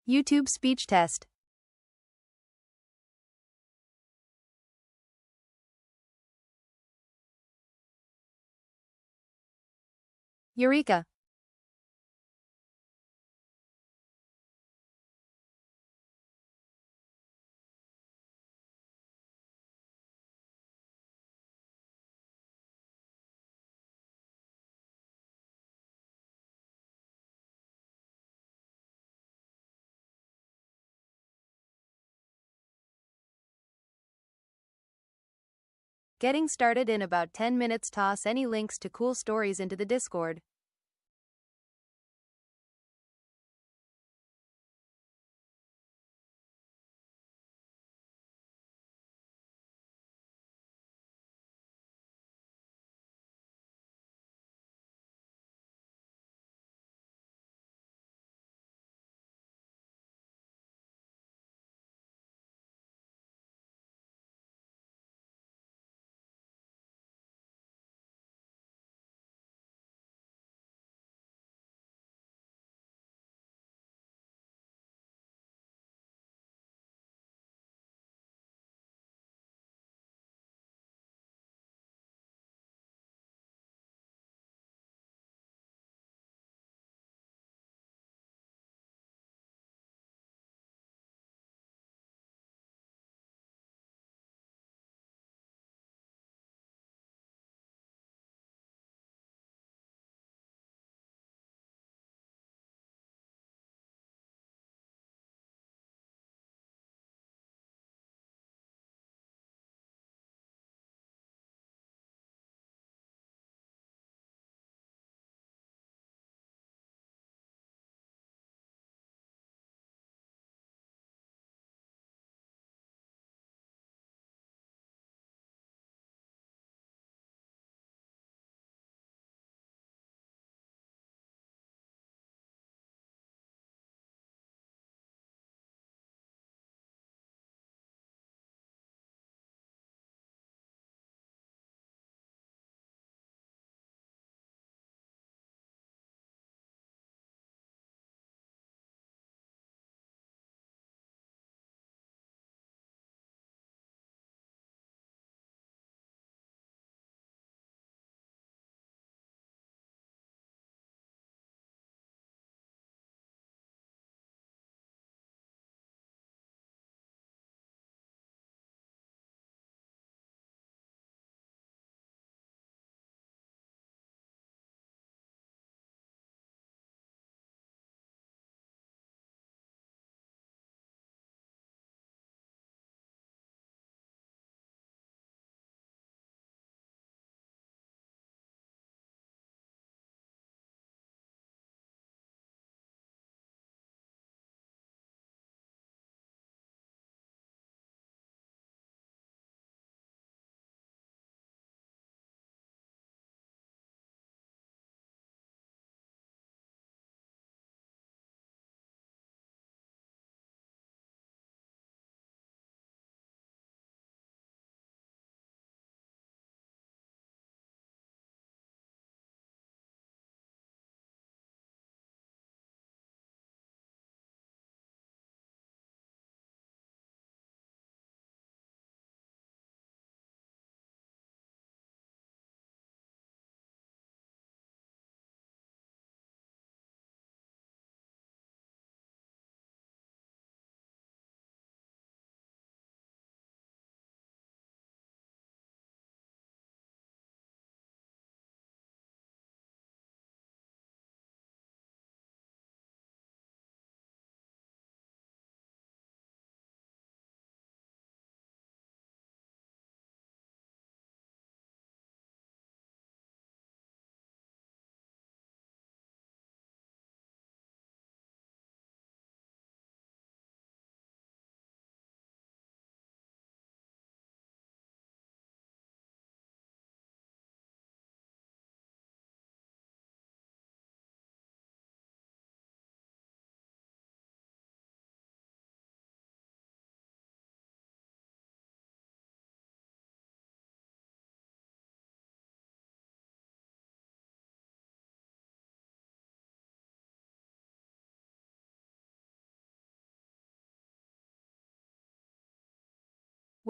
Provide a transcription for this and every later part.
YouTube speech test. Eureka! Getting started in about 10 minutes. Toss any links to cool stories into the Discord.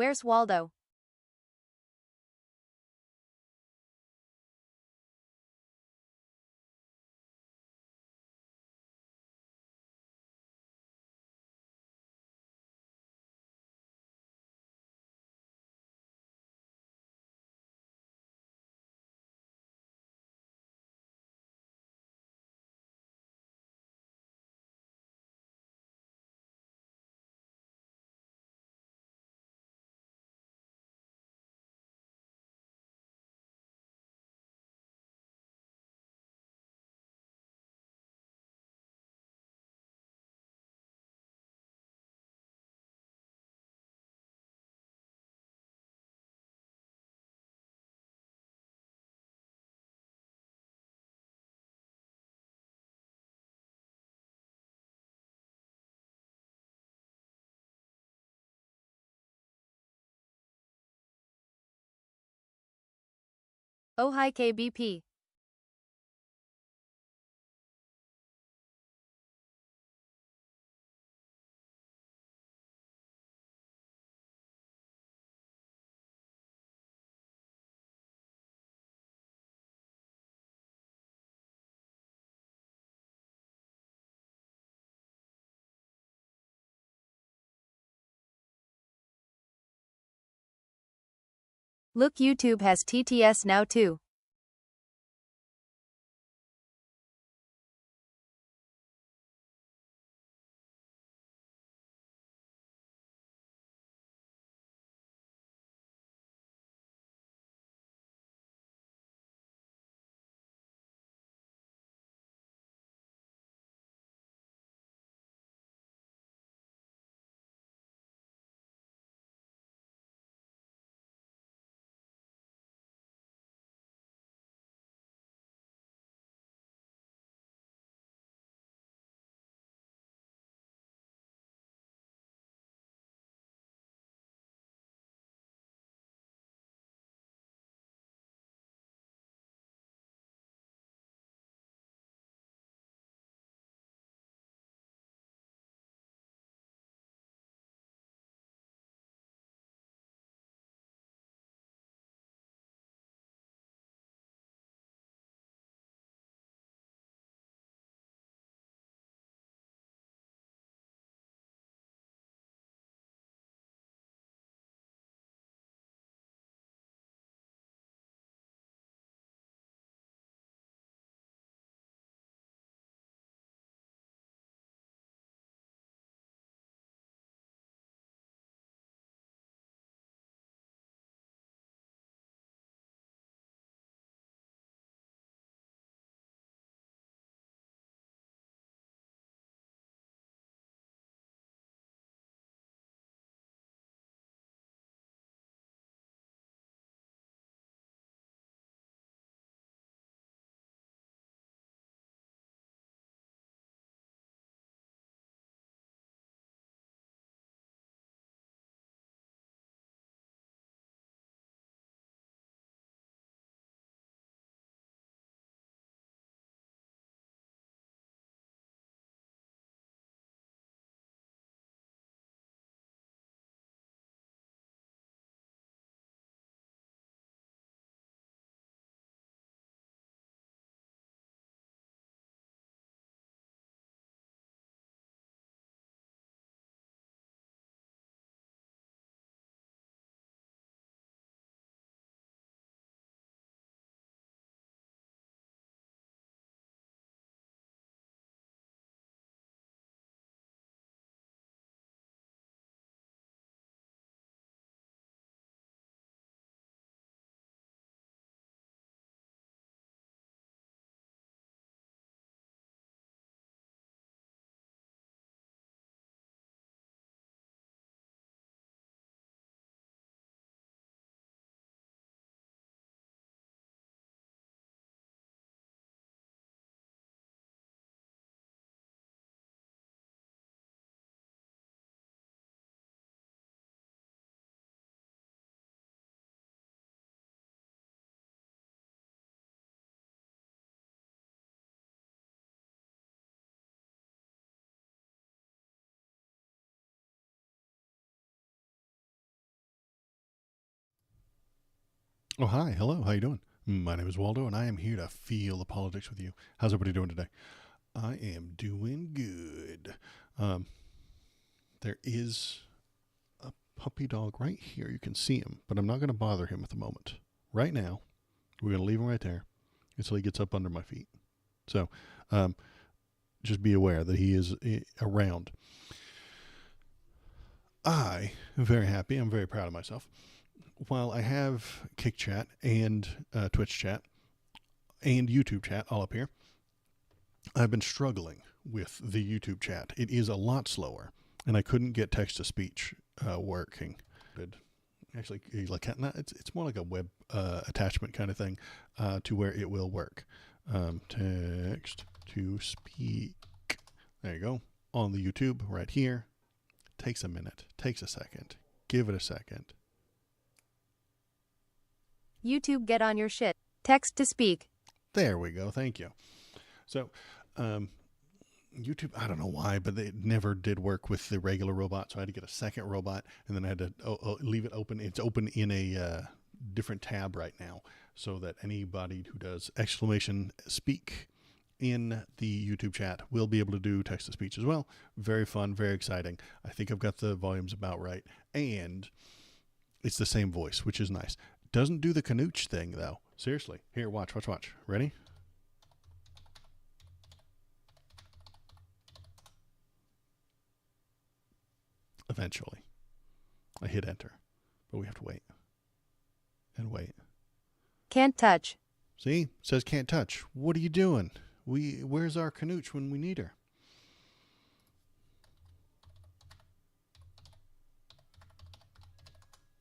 Where's Waldo? Oh hi KBP. Look, YouTube has TTS now too. Oh, hi. Hello. How you doing? My name is Waldo, and I am here to feel the politics with you. How's everybody doing today? I am doing good. Um, there is a puppy dog right here. You can see him, but I'm not going to bother him at the moment. Right now, we're going to leave him right there until he gets up under my feet. So, um, just be aware that he is around. I am very happy. I'm very proud of myself. While I have Kick Chat and Twitch Chat and YouTube Chat all up here, I've been struggling with the YouTube chat. It is a lot slower, and I couldn't get text to speech working. Actually, it's more like a web attachment kind of thing to where it will work. Text to speak. There you go. On the YouTube right here. Takes a minute. Takes a second. Give it a second. YouTube, get on your shit. Text to speak. There we go. Thank you. So, YouTube, I don't know why, but it never did work with the regular robot, so I had to get a second robot, and then I had to leave it open. It's open in a different tab right now, so that anybody who does exclamation speak in the YouTube chat will be able to do text to speech as well. Very fun, very exciting. I think I've got the volumes about right, and it's the same voice, which is nice. Doesn't do the Canooch thing, though. Seriously. Here, watch. Ready? Eventually. I hit enter, but we have to wait. And wait. Can't touch. See? It says can't touch. What are you doing? Where's our Canooch when we need her?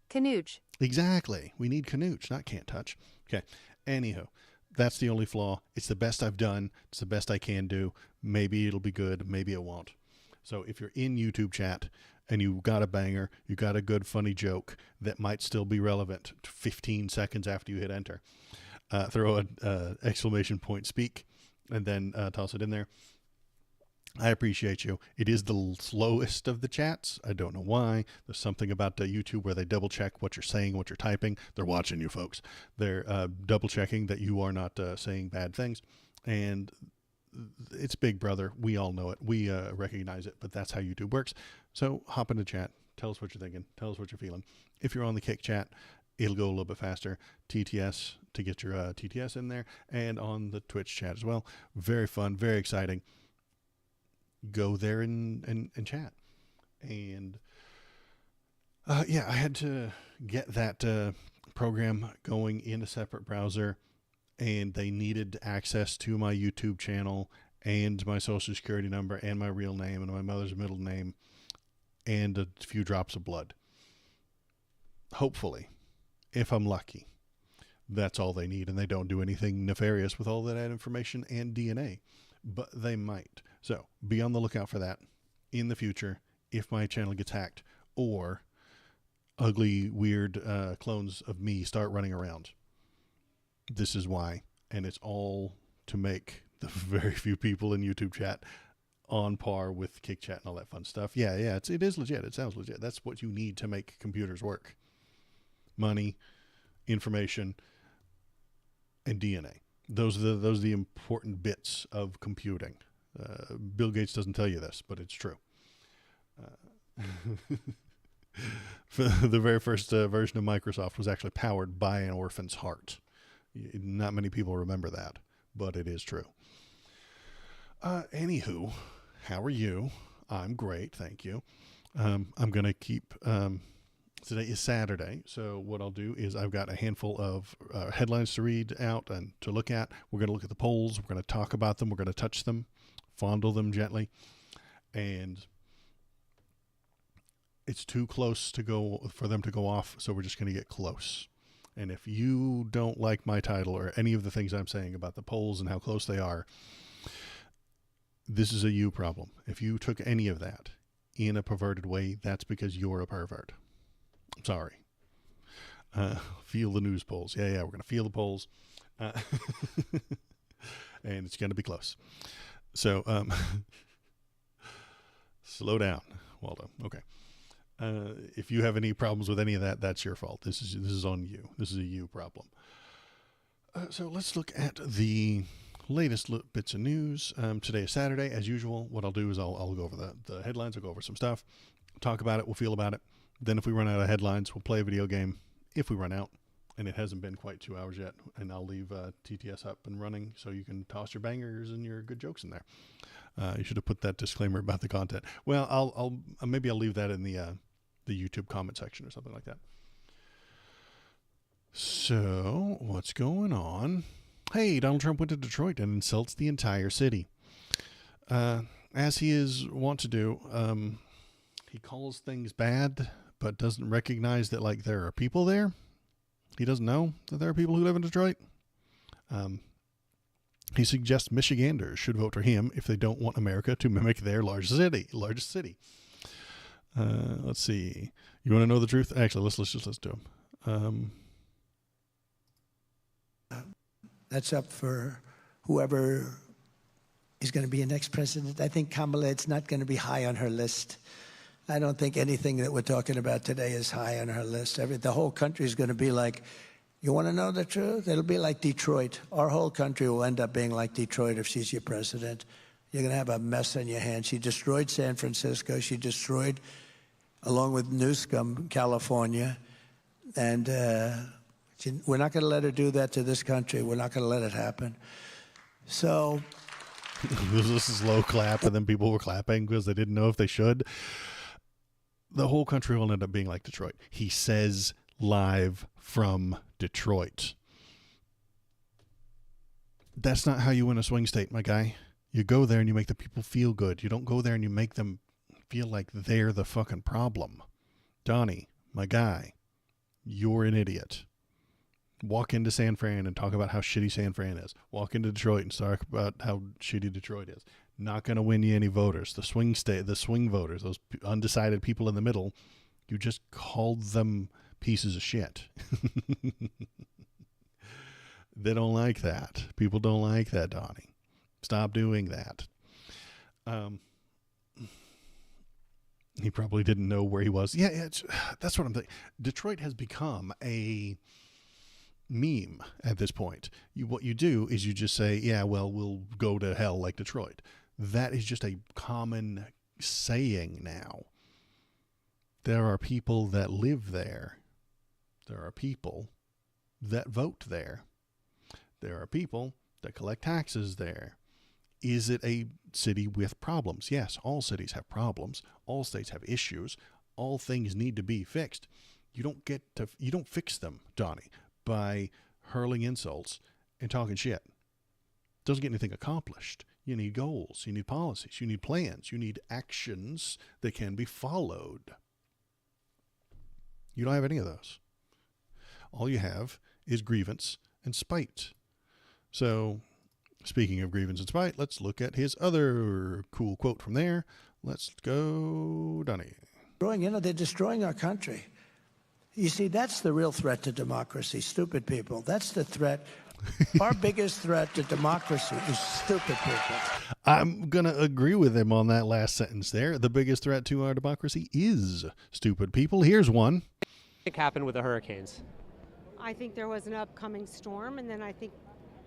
Canooch. Exactly. We need Canooch, not can't touch. Okay. Anywho, that's the only flaw. It's the best I've done. It's the best I can do. Maybe it'll be good. Maybe it won't. So if you're in YouTube chat and you got a banger, you got a good funny joke that might still be relevant 15 seconds after you hit enter, throw an exclamation point speak and then toss it in there. I appreciate you. It is the slowest of the chats. I don't know why. There's something about YouTube where they double check what you're saying, what you're typing. They're watching you, folks. They're double checking that you are not saying bad things. And it's Big Brother. We all know it. We recognize it, but that's how YouTube works. So hop into chat. Tell us what you're thinking. Tell us what you're feeling. If you're on the Kick chat, it'll go a little bit faster. TTS to get your TTS in there, and on the Twitch chat as well. Very fun, very exciting. Go there and chat. And yeah, I had to get that program going in a separate browser, and they needed access to my YouTube channel and my social security number and my real name and my mother's middle name and a few drops of blood. Hopefully, if I'm lucky, that's all they need, and they don't do anything nefarious with all that information and DNA, but they might. So be on the lookout for that in the future if my channel gets hacked or ugly, weird clones of me start running around. This is why, and it's all to make the very few people in YouTube chat on par with Kick Chat and all that fun stuff. Yeah, it is legit. It sounds legit. That's what you need to make computers work. Money, information, and DNA. Those are the important bits of computing. Bill Gates doesn't tell you this, but it's true. The very first version of Microsoft was actually powered by an orphan's heart. Not many people remember that, but it is true. Anywho, how are you? I'm great, thank you. I'm going to keep... today is Saturday, so what I'll do is I've got a handful of headlines to read out and to look at. We're going to look at the polls. We're going to talk about them. We're going to touch them, fondle them gently. And it's too close to go for them to go off, so we're just going to get close. And if you don't like my title or any of the things I'm saying about the polls and how close they are, this is a you problem. If you took any of that in a perverted way, that's because you're a pervert. I'm sorry. Feel the news polls. Yeah, we're going to feel the polls. And it's going to be close. So, slow down, Waldo. Okay. If you have any problems with any of that, that's your fault. This is on you. This is a you problem. So let's look at the latest bits of news. Today is Saturday, as usual. What I'll do is I'll go over the headlines. I'll go over some stuff, talk about it. We'll feel about it. Then if we run out of headlines, we'll play a video game. If we run out, and it hasn't been quite 2 hours yet, and I'll leave TTS up and running so you can toss your bangers and your good jokes in there. You should have put that disclaimer about the content. Well, I'll maybe I'll leave that in the YouTube comment section or something like that. So, what's going on? Hey, Donald Trump went to Detroit and insults the entire city. As he is wont to do, he calls things bad, but doesn't recognize that, like, there are people there. He doesn't know that there are people who live in Detroit. He suggests Michiganders should vote for him if they don't want America to mimic their largest city. Let's see. You want to know the truth? Actually, let's listen to him. That's up for whoever is going to be the next president. I think Kamala, it's not going to be high on her list. I don't think anything that we're talking about today is high on her list. The whole country is going to be like, you want to know the truth? It'll be like Detroit. Our whole country will end up being like Detroit if she's your president. You're going to have a mess on your hands. She destroyed San Francisco. She destroyed, along with Newsom, California. And we're not going to let her do that to this country. We're not going to let it happen. So this is low clap, and then people were clapping because they didn't know if they should. The whole country will end up being like Detroit. He says live from Detroit. That's not how you win a swing state, my guy. You go there and you make the people feel good. You don't go there and you make them feel like they're the fucking problem. Donnie, my guy, you're an idiot. Walk into San Fran and talk about how shitty San Fran is. Walk into Detroit and talk about how shitty Detroit is. Not going to win you any voters. The swing voters, those undecided people in the middle, you just called them pieces of shit. They don't like that. People don't like that, Donnie. Stop doing that. He probably didn't know where he was. Yeah, that's what I'm thinking. Detroit has become a meme at this point. What you do is you just say, yeah, well, we'll go to hell like Detroit. That is just a common saying now. There are people that live there. There are people that vote there. There are people that collect taxes there. Is it a city with problems? Yes, all cities have problems. All states have issues. All things need to be fixed. You don't fix them, Donnie, by hurling insults and talking shit. Doesn't get anything accomplished. You need goals. You need policies. You need plans. You need actions that can be followed. You don't have any of those. All you have is grievance and spite. So, speaking of grievance and spite, let's look at his other cool quote from there. Let's go, Donnie. they're destroying our country. You see, that's the real threat to democracy, stupid people. That's the threat. Our biggest threat to democracy is stupid people. I'm going to agree with him on that last sentence there. The biggest threat to our democracy is stupid people. Here's one. What happened with the hurricanes? I think there was an upcoming storm, and then I think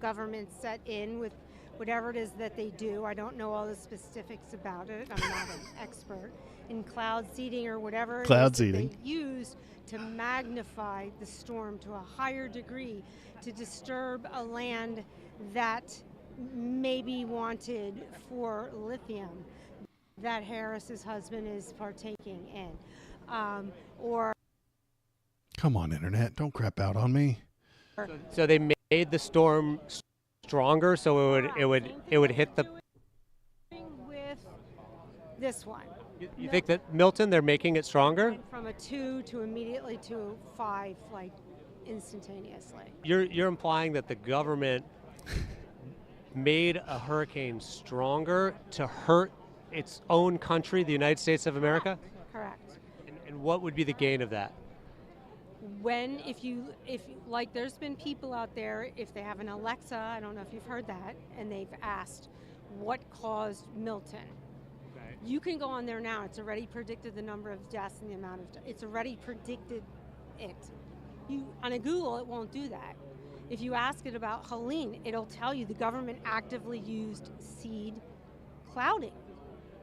government set in with whatever it is that they do. I don't know all the specifics about it. I'm not an expert in cloud seeding or whatever Cloud it is seeding. that they use to magnify the storm to a higher degree to disturb a land that may be wanted for lithium that Harris's husband is partaking in. Come on, Internet. Don't crap out on me. So they made the storm stronger, so it would hit the. With this one. You think that Milton, they're making it stronger? From a 2 to immediately to a 5, like instantaneously. You're implying that the government made a hurricane stronger to hurt its own country, the United States of America? Correct. And what would be the gain of that? If like there's been people out there, if they have an Alexa, I don't know if you've heard that, and they've asked what caused Milton. Right. You can go on there now. It's already predicted the number of deaths and the amount of. It's already predicted it. You on a Google, it won't do that. If you ask it about Helene, it'll tell you the government actively used seed clouding.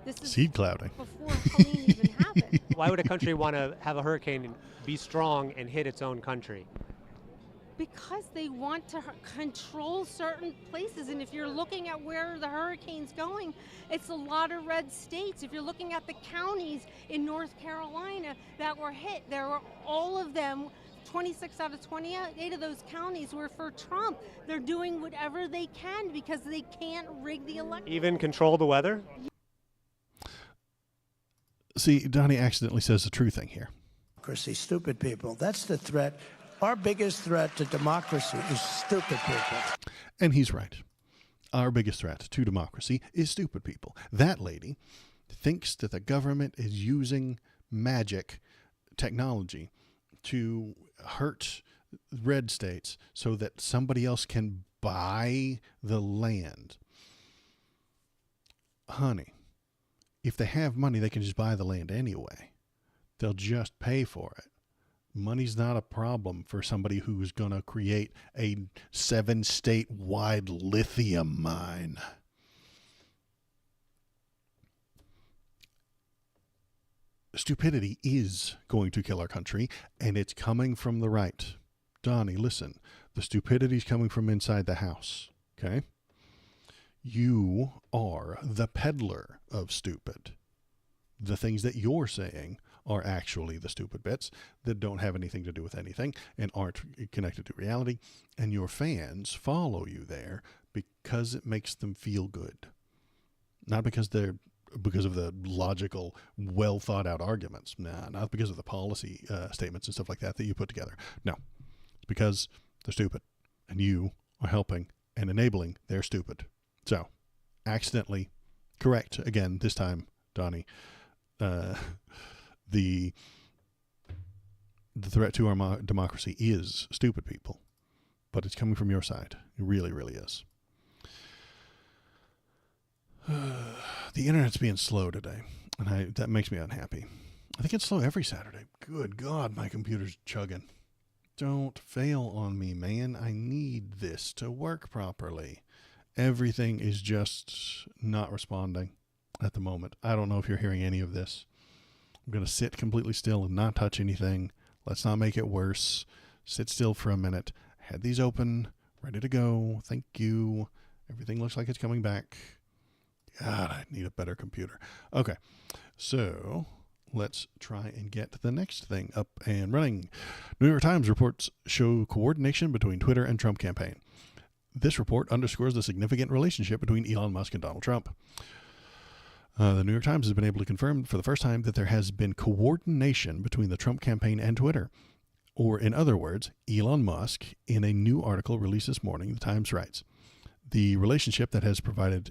This is Seed clouding. before Helene even happened. Why would a country want to have a hurricane and be strong and hit its own country? Because they want to control certain places. And if you're looking at where the hurricane's going, it's a lot of red states. If you're looking at the counties in North Carolina that were hit, there were all of them, 26 out of 28 of those counties were for Trump. They're doing whatever they can because they can't rig the election. Even control the weather? See, Donnie accidentally says the true thing here. Democracy, stupid people. That's the threat. Our biggest threat to democracy is stupid people. And he's right. Our biggest threat to democracy is stupid people. That lady thinks that the government is using magic technology to hurt red states so that somebody else can buy the land. Honey, if they have money, they can just buy the land anyway. They'll just pay for it. Money's not a problem for somebody who's going to create a 7-state-wide lithium mine. Stupidity is going to kill our country, and it's coming from the right. Donnie, listen. The stupidity's coming from inside the house, okay? You are the peddler of stupid. The things that you're saying are actually the stupid bits that don't have anything to do with anything and aren't connected to reality. And your fans follow you there because it makes them feel good. Not because of the logical, well thought out arguments. Nah, not because of the policy statements and stuff like that you put together. No, it's because they're stupid and you are helping and enabling their stupid. So, accidentally correct again this time, Donnie. The threat to our democracy is stupid people, but it's coming from your side. It really, really is. The internet's being slow today, and that makes me unhappy. I think it's slow every Saturday. Good God, my computer's chugging. Don't fail on me, man. I need this to work properly. Everything is just not responding at the moment. I don't know if you're hearing any of this. I'm going to sit completely still and not touch anything. Let's not make it worse. Sit still for a minute. I had these open, ready to go. Thank you. Everything looks like it's coming back. God, I need a better computer. Okay, so let's try and get the next thing up and running. New York Times reports show coordination between Twitter and Trump campaign. This report underscores the significant relationship between Elon Musk and Donald Trump. The New York Times has been able to confirm for the first time that there has been coordination between the Trump campaign and Twitter. Or in other words, Elon Musk, in a new article released this morning, the Times writes, the relationship has provided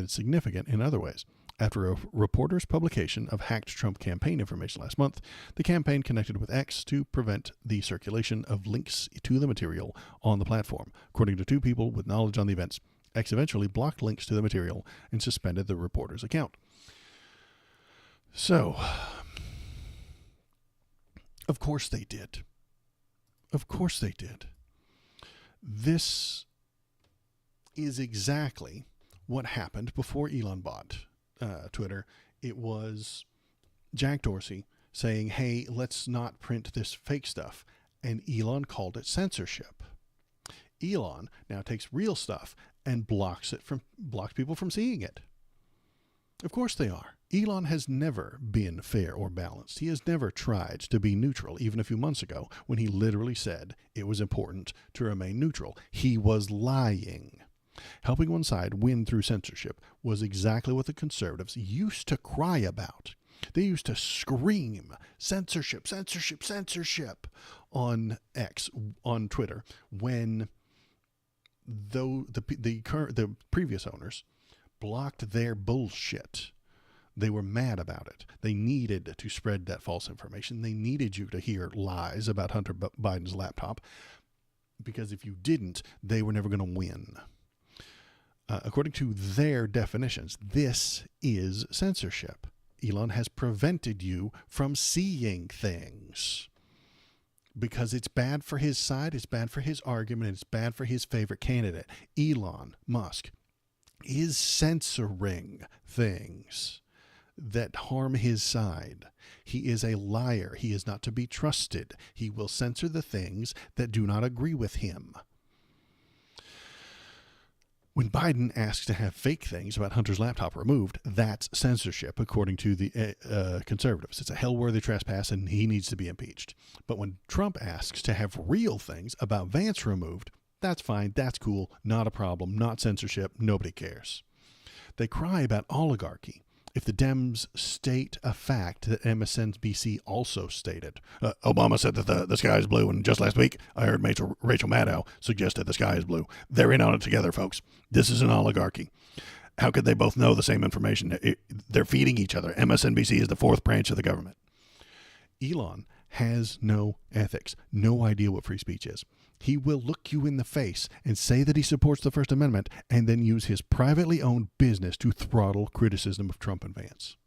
significant in other ways. After a reporter's publication of hacked Trump campaign information last month, the campaign connected with X to prevent the circulation of links to the material on the platform. According to two people with knowledge on the events, X eventually blocked links to the material and suspended the reporter's account. So, of course they did. Of course they did. This is exactly what happened before Elon bought Twitter. It was Jack Dorsey saying, hey, let's not print this fake stuff. And Elon called it censorship. Elon now takes real stuff and blocks people from seeing it. Of course they are. Elon has never been fair or balanced. He has never tried to be neutral, even a few months ago when he literally said it was important to remain neutral. He was lying. Helping one side win through censorship was exactly what the conservatives used to cry about. They used to scream censorship, censorship, censorship on X, on Twitter, when the previous owners blocked their bullshit. They were mad about it. They needed to spread that false information. They needed you to hear lies about Hunter Biden's laptop, because if you didn't, they were never going to win. According to their definitions, this is censorship. Elon has prevented you from seeing things because it's bad for his side, it's bad for his argument, it's bad for his favorite candidate. Elon Musk is censoring things that harm his side. He is a liar. He is not to be trusted. He will censor the things that do not agree with him. When Biden asks to have fake things about Hunter's laptop removed, that's censorship, according to the conservatives. It's a hell-worthy trespass, and he needs to be impeached. But when Trump asks to have real things about Vance removed, that's fine, that's cool, not a problem, not censorship, nobody cares. They cry about oligarchy. If the Dems state a fact that MSNBC also stated. Obama said that the sky is blue, and just last week I heard Rachel Maddow suggest that the sky is blue. They're in on it together, folks. This is an oligarchy. How could they both know the same information? They're feeding each other. MSNBC is the fourth branch of the government. Elon has no ethics, no idea what free speech is. He will look you in the face and say that he supports the First Amendment and then use his privately owned business to throttle criticism of Trump and Vance.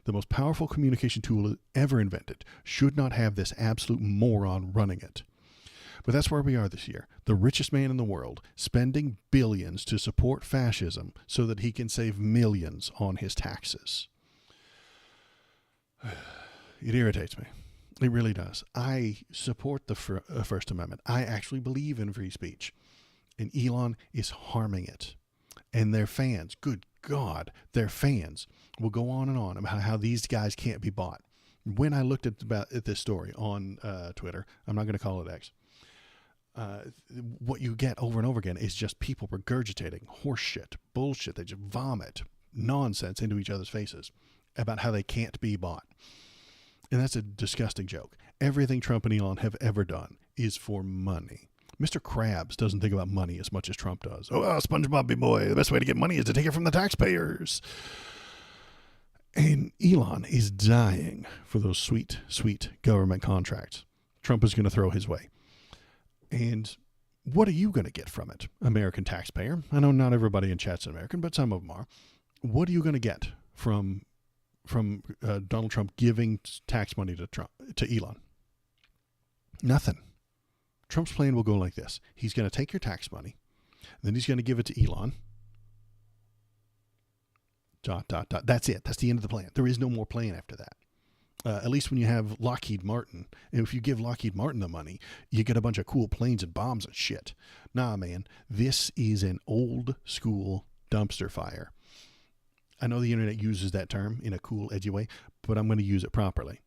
The most powerful communication tool ever invented should not have this absolute moron running it. But that's where we are this year. The richest man in the world spending billions to support fascism so that he can save millions on his taxes. It irritates me. It really does. I support the First Amendment. I actually believe in free speech. And Elon is harming it. And their fans, good God, their fans will go on and on about how these guys can't be bought. When I looked at this story on Twitter, I'm not going to call it X, what you get over and over again is just people regurgitating horseshit, bullshit. They just vomit nonsense into each other's faces about how they can't be bought. And that's a disgusting joke. Everything Trump and Elon have ever done is for money. Mr. Krabs doesn't think about money as much as Trump does. Oh, SpongeBob boy, the best way to get money is to take it from the taxpayers. And Elon is dying for those sweet, sweet government contracts Trump is going to throw his way. And what are you going to get from it, American taxpayer? I know not everybody in chat's American, but some of them are. What are you going to get from Donald Trump giving tax money to Elon? Nothing. Trump's plan will go like this. He's going to take your tax money, then he's going to give it to Elon. ... That's it. That's the end of the plan. There is no more plan after that. At least when you have Lockheed Martin. And if you give Lockheed Martin the money, you get a bunch of cool planes and bombs and shit. Nah, man. This is an old school dumpster fire. I know the internet uses that term in a cool, edgy way, but I'm going to use it properly.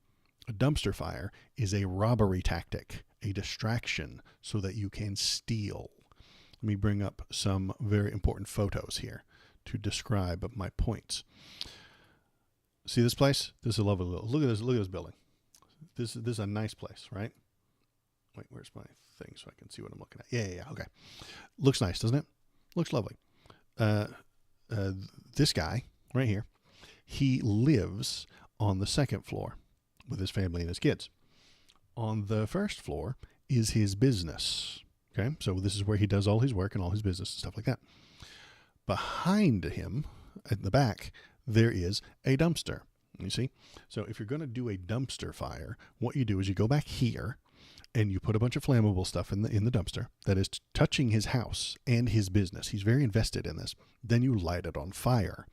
A dumpster fire is a robbery tactic, a distraction so that you can steal. Let me bring up some very important photos here to describe my points. See this place? This is a lovely little, look at this building. This is a nice place, right? Wait, where's my thing so I can see what I'm looking at? Yeah, okay. Looks nice, doesn't it? Looks lovely. This guy right here, he lives on the second floor with his family and his kids. On the first floor is his business. Okay, so this is where he does all his work and all his business and stuff like that. Behind him, at the back, there is a dumpster. You see? So if you're going to do a dumpster fire, what you do is you go back here and you put a bunch of flammable stuff in the dumpster that is touching his house and his business. He's very invested in this. Then you light it on fire.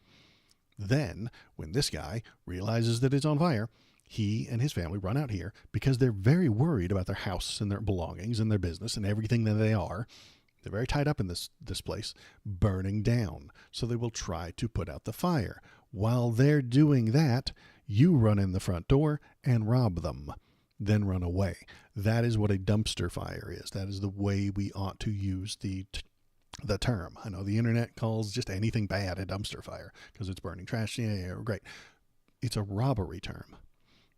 Then, when this guy realizes that it's on fire, he and his family run out here because they're very worried about their house and their belongings and their business and everything that they are. They're very tied up in this place, burning down. So they will try to put out the fire. While they're doing that, you run in the front door and rob them, then run away. That is what a dumpster fire is. That is the way we ought to use the term. I know the internet calls just anything bad a dumpster fire because it's burning trash. Yeah, great. It's a robbery term.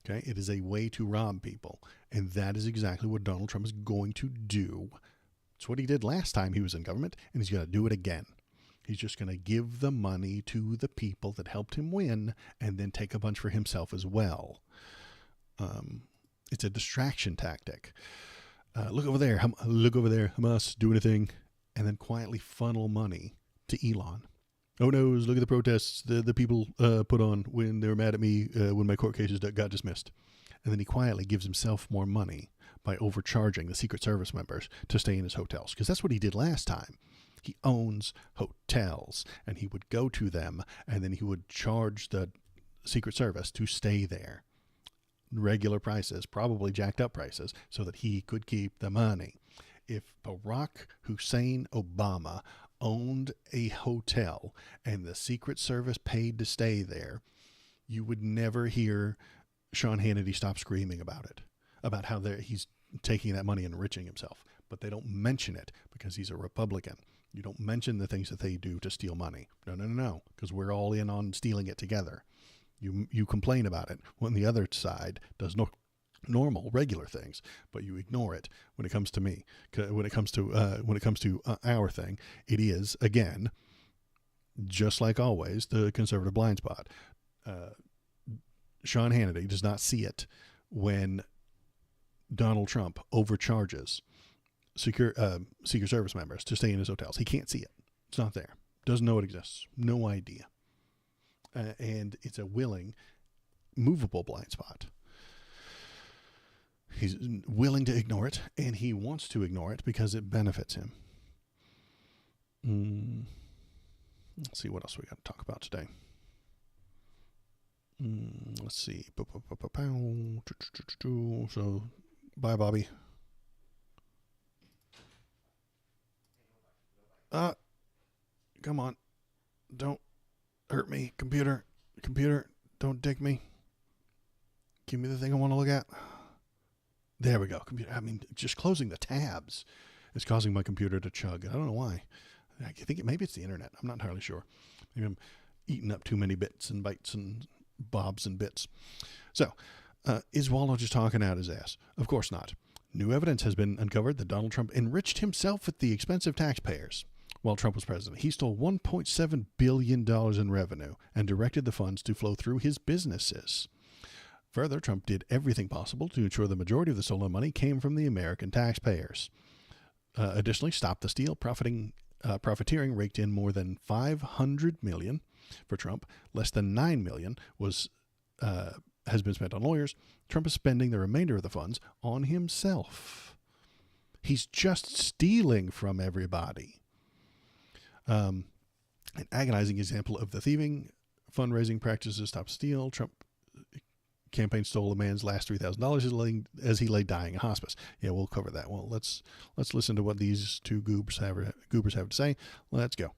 Okay, it is a way to rob people, and that is exactly what Donald Trump is going to do. It's what he did last time he was in government, and he's going to do it again. He's just going to give the money to the people that helped him win and then take a bunch for himself as well. It's a distraction tactic. Look over there. Look over there. Hamas, do anything. And then quietly funnel money to Elon. Oh no, look at the protests the people put on when they were mad at me when my court cases got dismissed. And then he quietly gives himself more money by overcharging the Secret Service members to stay in his hotels. Because that's what he did last time. He owns hotels, and he would go to them, and then he would charge the Secret Service to stay there. Regular prices, probably jacked up prices, so that he could keep the money. If Barack Hussein Obama owned a hotel and the Secret Service paid to stay there, you would never hear Sean Hannity stop screaming about it, about how he's taking that money and enriching himself. But they don't mention it because he's a Republican. You don't mention the things that they do to steal money. No, because we're all in on stealing it together. You complain about it when the other side does normal, regular things, but you ignore it when it comes to me. When it comes to our thing, it is, again, just like always, the conservative blind spot. Sean Hannity does not see it when Donald Trump overcharges Secret Service members to stay in his hotels. He can't see it. It's not there. Doesn't know it exists. No idea. And it's a willing, movable blind spot. He's willing to ignore it, and he wants to ignore it because it benefits him. Let's see what else we got to talk about today. Let's see. So, bye, Bobby. Come on. Don't hurt me. Computer, don't dick me. Give me the thing I want to look at. There we go. Computer. I mean, just closing the tabs is causing my computer to chug. I don't know why. I think maybe it's the internet. I'm not entirely sure. Maybe I'm eating up too many bits and bytes and bobs and bits. So, is Waldo just talking out his ass? Of course not. New evidence has been uncovered that Donald Trump enriched himself at the expense of taxpayers while Trump was president. He stole $1.7 billion in revenue and directed the funds to flow through his businesses. Further, Trump did everything possible to ensure the majority of the stolen money came from the American taxpayers. Additionally, Stop the Steal profiteering raked in more than $500 million for Trump. Less than $9 million has been spent on lawyers. Trump is spending the remainder of the funds on himself. He's just stealing from everybody. An agonizing example of the thieving fundraising practices Stop Steal. Trump campaign stole a man's last $3,000 as he lay dying in hospice. Yeah, we'll cover that. Well, let's listen to what these two goobers have to say. Let's go.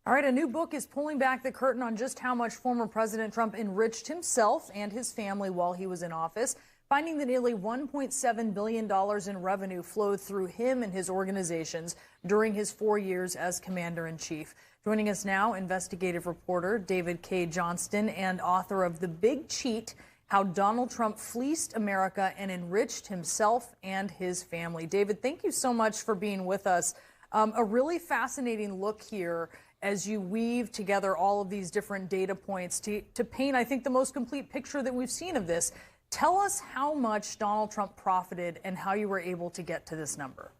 All right, a new book is pulling back the curtain on just how much former President Trump enriched himself and his family while he was in office, finding that nearly $1.7 billion in revenue flowed through him and his organizations during his 4 years as commander-in-chief. Joining us now, investigative reporter David K. Johnston and author of The Big Cheat, How Donald Trump Fleeced America and Enriched Himself and His Family. David, thank you so much for being with us. A really fascinating look here as you weave together all of these different data points to paint, I think, the most complete picture that we've seen of this. Tell us how much Donald Trump profited and how you were able to get to this number.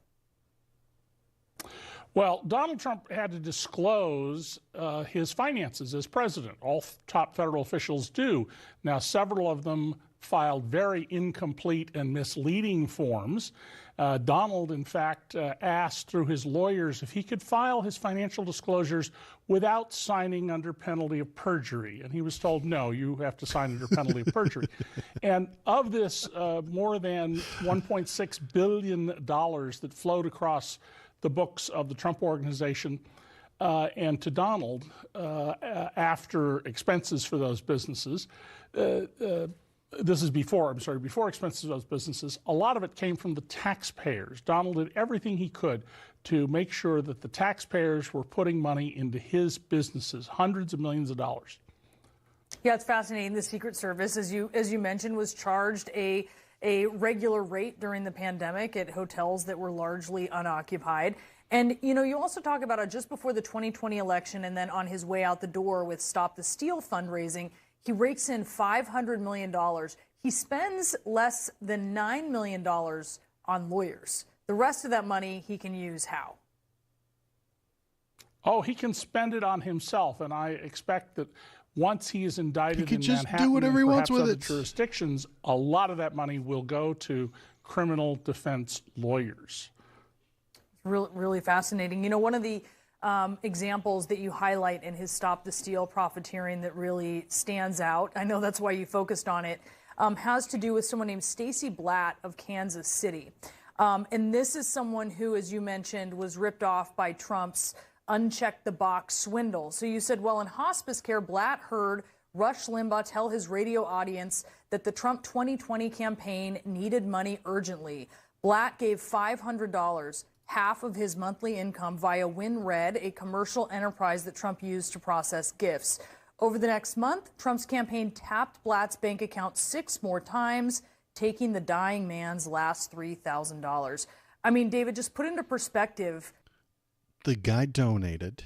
Well, Donald Trump had to disclose his finances as president. All top federal officials do. Now, several of them filed very incomplete and misleading forms. Donald, in fact, asked through his lawyers if he could file his financial disclosures without signing under penalty of perjury. And he was told, no, you have to sign under penalty of perjury. And of this more than $1.6 billion that flowed across the books of the Trump Organization and to Donald after expenses for those businesses, before expenses for those businesses, a lot of it came from the taxpayers. Donald did everything he could to make sure that the taxpayers were putting money into his businesses, hundreds of millions of dollars. Yeah, it's fascinating. The Secret Service, as you mentioned, was charged a regular rate during the pandemic at hotels that were largely unoccupied. And, you know, you also talk about it just before the 2020 election and then on his way out the door with Stop the Steal fundraising, he rakes in $500 million. He spends less than $9 million on lawyers. The rest of that money he can use how? Oh, he can spend it on himself, and I expect that once he is indicted could in just Manhattan do whatever he and wants perhaps with other it. jurisdictions, a lot of that money will go to criminal defense lawyers. Really, really fascinating. You know, one of the examples that you highlight in his Stop the Steal profiteering that really stands out, I know that's why you focused on it, has to do with someone named Stacey Blatt of Kansas City. And this is someone who, as you mentioned, was ripped off by Trump's unchecked the box swindle. So you said, well, in hospice care, Blatt heard Rush Limbaugh tell his radio audience that the Trump 2020 campaign needed money urgently. Blatt gave $500, half of his monthly income, via WinRed, a commercial enterprise that Trump used to process gifts. Over the next month, Trump's campaign tapped Blatt's bank account 6 more times, taking the dying man's last $3,000. I mean, David, just put into perspective. The guy donated,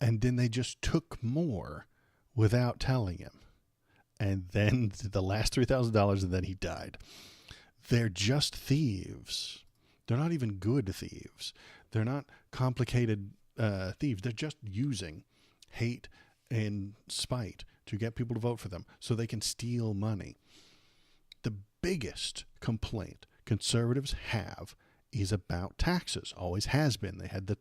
and then they just took more without telling him. And then the last $3,000, and then he died. They're just thieves. They're not even good thieves. They're not complicated thieves. They're just using hate and spite to get people to vote for them so they can steal money. The biggest complaint conservatives have is about taxes. Always has been. They had the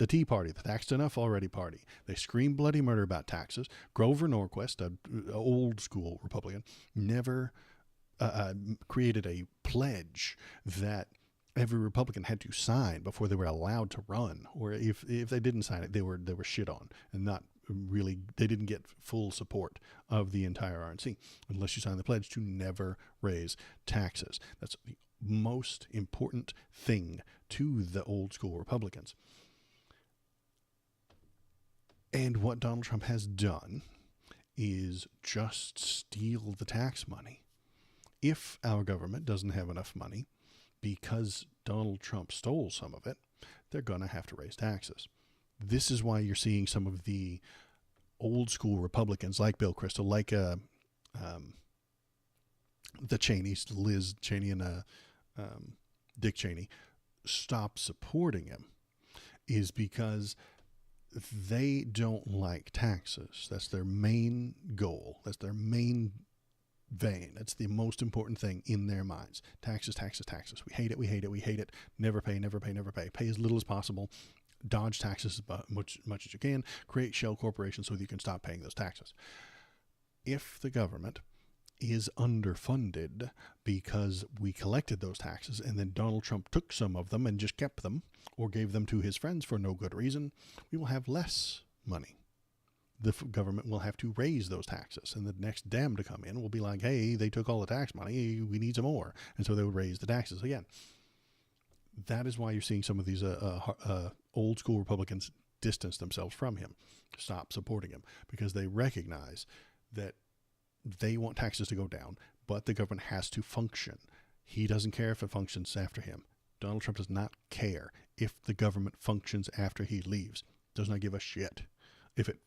Tea Party, the Taxed Enough Already Party. They screamed bloody murder about taxes. Grover Norquist, an old school Republican, never created a pledge that every Republican had to sign before they were allowed to run, or if they didn't sign it, they were shit on, and not really, they didn't get full support of the entire RNC unless you sign the pledge to never raise taxes. That's the most important thing to the old school Republicans. And what Donald Trump has done is just steal the tax money. If our government doesn't have enough money because Donald Trump stole some of it, they're going to have to raise taxes. This is why you're seeing some of the old school Republicans like Bill Kristol, like the Cheneys, Liz Cheney and Dick Cheney, stop supporting him, is because they don't like taxes. That's their main goal. That's their main vein. That's the most important thing in their minds. Taxes, taxes, taxes. We hate it, we hate it, we hate it. Never pay, never pay, never pay. Pay as little as possible. Dodge taxes as much as you can. Create shell corporations so that you can stop paying those taxes. If the government is underfunded because we collected those taxes and then Donald Trump took some of them and just kept them or gave them to his friends for no good reason, we will have less money. The government will have to raise those taxes, and the next Dem to come in will be like, hey, they took all the tax money, we need some more. And so they would raise the taxes again. That is why you're seeing some of these old school Republicans distance themselves from him, stop supporting him, because they recognize that they want taxes to go down, but the government has to function. He doesn't care if it functions after him. Donald Trump does not care if the government functions after he leaves. Does not give a shit if it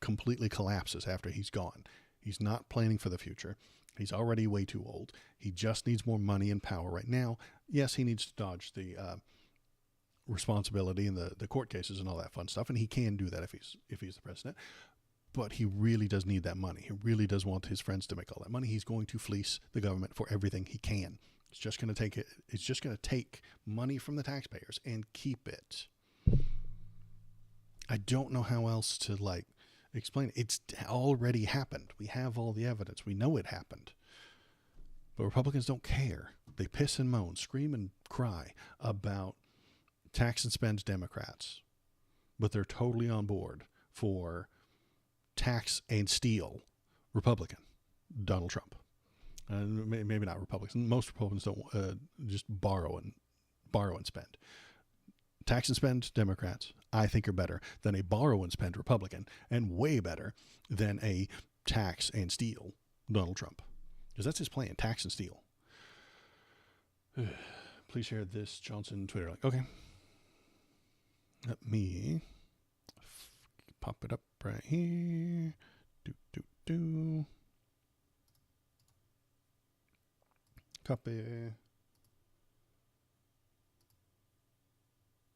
completely collapses after he's gone. He's not planning for the future. He's already way too old. He just needs more money and power right now. Yes, he needs to dodge the responsibility and the court cases and all that fun stuff, and he can do that if he's the president. But he really does need that money. He really does want his friends to make all that money. He's going to fleece the government for everything he can. It's just going to take it. It's just going to take money from the taxpayers and keep it. I don't know how else to explain it. It's already happened. We have all the evidence. We know it happened. But Republicans don't care. They piss and moan, scream and cry about tax and spend Democrats. But they're totally on board for tax and steal Republican Donald Trump. Maybe not Republicans. Most Republicans don't just borrow and spend. Tax and spend Democrats, I think, are better than a borrow and spend Republican, and way better than a tax and steal Donald Trump. Because that's his plan, tax and steal. Please share this Johnson Twitter link. Okay. Let me pop it up right here. Copy.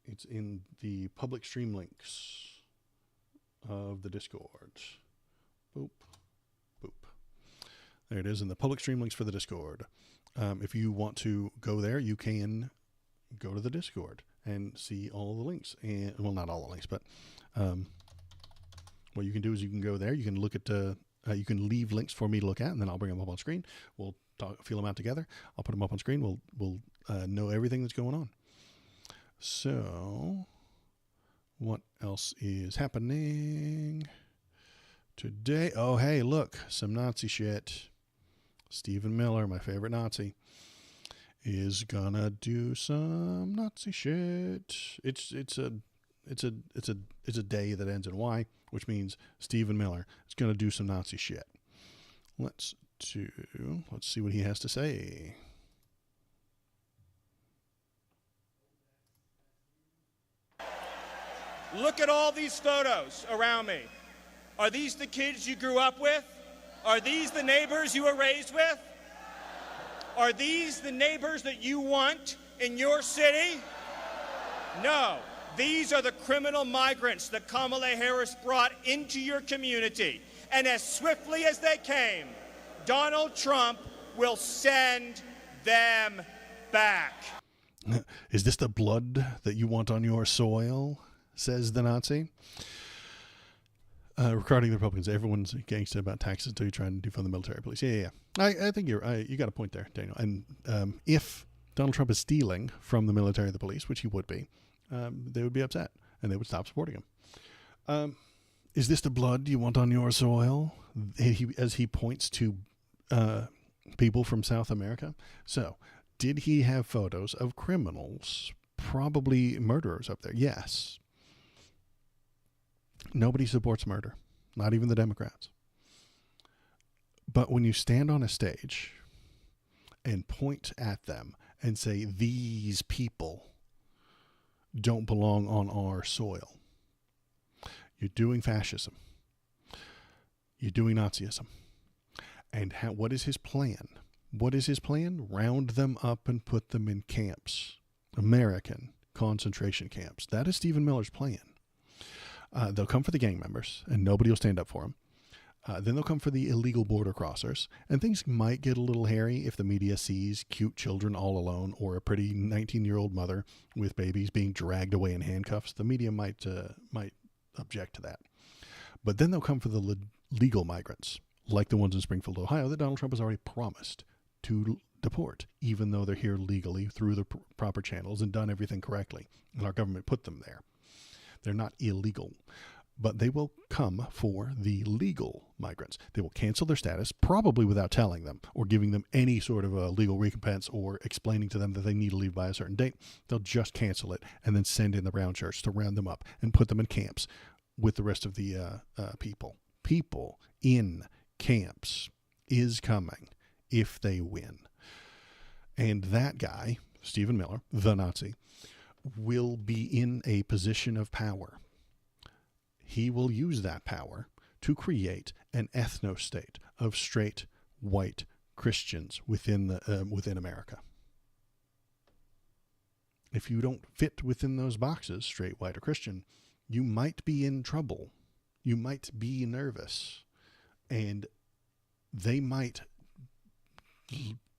It's in the public stream links. of the Discord. Boop, boop. There it is in the public stream links for the Discord. If you want to go there, you can go to the Discord and see all the links. And well, not all the links, but what you can do is you can go there. You can look at you can leave links for me to look at, and then I'll bring them up on screen. We'll feel them out together. I'll put them up on screen. We'll know everything that's going on. So, what else is happening today? Oh, hey, look, some Nazi shit. Stephen Miller, my favorite Nazi, is gonna do some Nazi shit. It's a day that ends in Y, which means Stephen Miller is gonna do some Nazi shit. Let's see what he has to say. Look at all these photos around me. Are these the kids you grew up with? Are these the neighbors you were raised with? Are these the neighbors that you want in your city? No. These are the criminal migrants that Kamala Harris brought into your community. And as swiftly as they came, Donald Trump will send them back. Is this the blood that you want on your soil? Says the Nazi. Regarding the Republicans, everyone's gangsta about taxes until you're trying to defund the military police. Yeah. I think you got a point there, Daniel. And if Donald Trump is stealing from the military or the police, which he would be, they would be upset and they would stop supporting him. Is this the blood you want on your soil? As he points to people from South America. So, did he have photos of criminals, probably murderers up there? Yes. Nobody supports murder, not even the Democrats. But when you stand on a stage and point at them and say, these people don't belong on our soil, you're doing fascism. You're doing Nazism. And what is his plan? What is his plan? Round them up and put them in camps. American concentration camps. That is Stephen Miller's plan. They'll come for the gang members, and nobody will stand up for them. Then they'll come for the illegal border crossers, and things might get a little hairy if the media sees cute children all alone or a pretty 19-year-old mother with babies being dragged away in handcuffs. The media might object to that. But then they'll come for the legal migrants, like the ones in Springfield, Ohio, that Donald Trump has already promised to deport, even though they're here legally through the proper channels and done everything correctly. And our government put them there. They're not illegal, but they will come for the legal migrants. They will cancel their status, probably without telling them or giving them any sort of a legal recompense or explaining to them that they need to leave by a certain date. They'll just cancel it and then send in the brown shirts to round them up and put them in camps with the rest of the people. People in camps is coming if they win. And that guy, Stephen Miller, the Nazi, will be in a position of power. He will use that power to create an ethno-state of straight white Christians within America. If you don't fit within those boxes, straight white or Christian, you might be in trouble. You might be nervous, and they might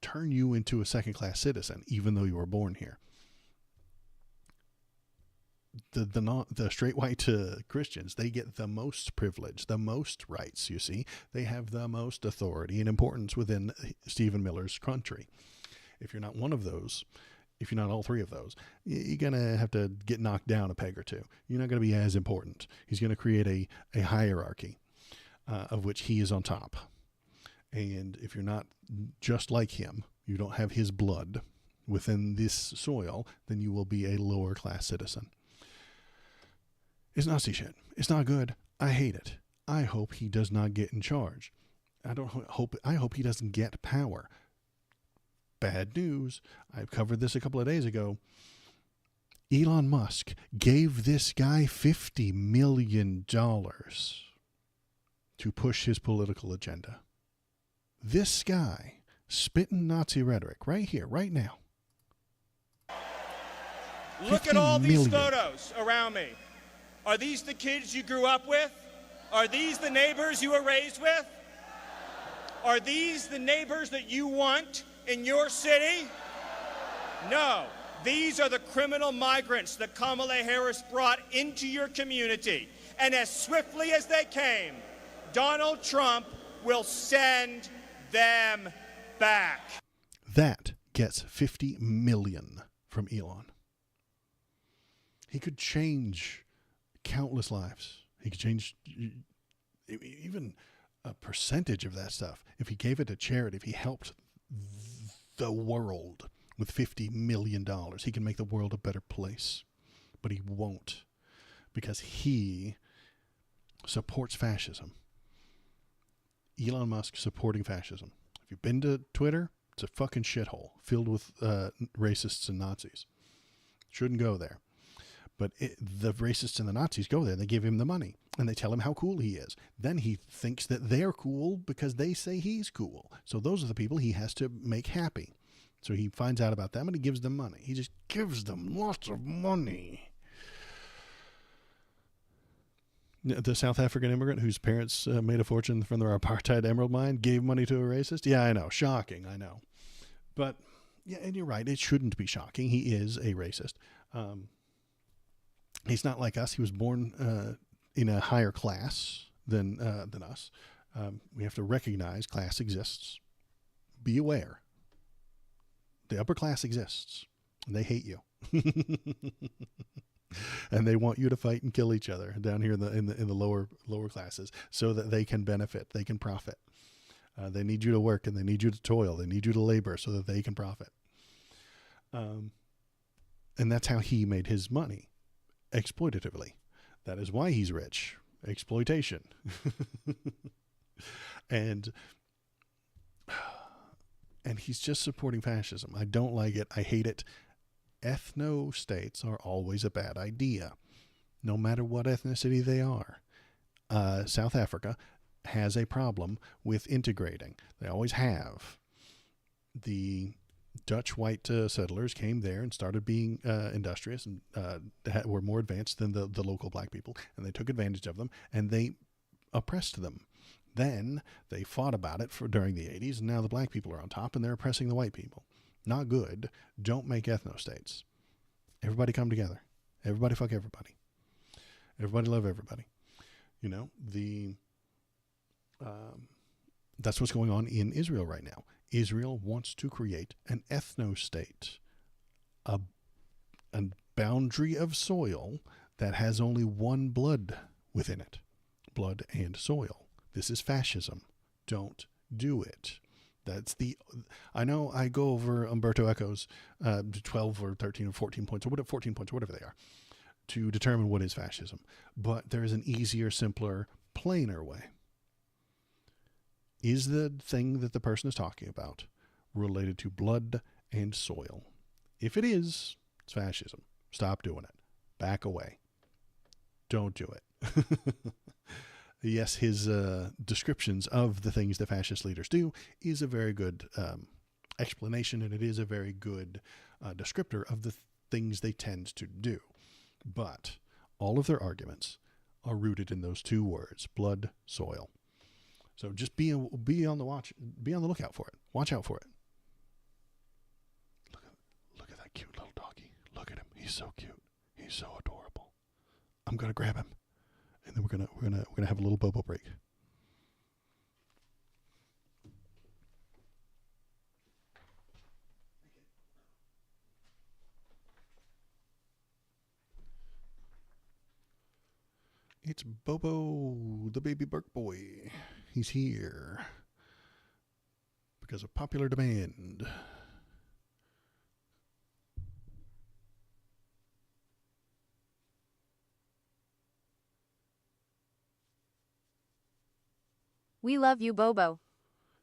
turn you into a second-class citizen, even though you were born here. The straight white Christians, they get the most privilege, the most rights, you see. They have the most authority and importance within Stephen Miller's country. If you're not one of those, if you're not all three of those, you're going to have to get knocked down a peg or two. You're not going to be as important. He's going to create a hierarchy of which he is on top. And if you're not just like him, you don't have his blood within this soil, then you will be a lower class citizen. It's Nazi shit. It's not good. I hate it. I hope he does not get in charge. I hope he doesn't get power. Bad news. I covered this a couple of days ago. Elon Musk gave this guy $50 million to push his political agenda. This guy spitting Nazi rhetoric right here, right now. Look at all these photos around me. Are these the kids you grew up with? Are these the neighbors you were raised with? Are these the neighbors that you want in your city? No. These are the criminal migrants that Kamala Harris brought into your community. And as swiftly as they came, Donald Trump will send them back. That gets 50 million from Elon. He could change countless lives. He could change even a percentage of that stuff. If he gave it to charity, if he helped the world with $50 million, he can make the world a better place. But he won't, because he supports fascism. Elon Musk supporting fascism. If you've been to Twitter, it's a fucking shithole filled with racists and Nazis. Shouldn't go there. But the racists and the Nazis go there. They give him the money and they tell him how cool he is. Then he thinks that they're cool because they say he's cool. So those are the people he has to make happy. So he finds out about them and he gives them money. He just gives them lots of money. The South African immigrant whose parents made a fortune from their apartheid emerald mine gave money to a racist? Yeah, I know. Shocking, I know. But, yeah, and you're right. It shouldn't be shocking. He is a racist. He's not like us. He was born in a higher class than us. We have to recognize class exists. Be aware. The upper class exists, and they hate you. And they want you to fight and kill each other down here in the lower classes so that they can benefit, they can profit. They need you to work and they need you to toil. They need you to labor so that they can profit. And that's how he made his money, exploitatively. That is why he's rich. Exploitation. And he's just supporting fascism. I don't like it. I hate it. Ethno-states are always a bad idea, no matter what ethnicity they are. South Africa has a problem with integrating. They always have. The Dutch white settlers came there and started being industrious and were more advanced than the local black people, and they took advantage of them, and they oppressed them. Then they fought about it during the 80s, and now the black people are on top, and they're oppressing the white people. Not good. Don't make ethno-states. Everybody come together. Everybody fuck everybody. Everybody love everybody. You know, that's what's going on in Israel right now. Israel wants to create an ethno-state, a boundary of soil that has only one blood within it, blood and soil. This is fascism. Don't do it. I know I go over Umberto Eco's 12 or 13 or 14 points, or 14 points, or whatever they are, to determine what is fascism. But there is an easier, simpler, plainer way. Is the thing that the person is talking about related to blood and soil? If it is, it's fascism. Stop doing it. Back away. Don't do it. Yes, his descriptions of the things that fascist leaders do is a very good explanation, and it is a very good descriptor of the things they tend to do. But all of their arguments are rooted in those two words: blood, soil. So just be on the lookout for it. Watch out for it. Look at that cute little doggy. Look at him. He's so cute. He's so adorable. I'm gonna grab him. And then we're gonna have a little bobo break. It's Bobo, the baby Burke boy. He's here because of popular demand. We love you, Bobo.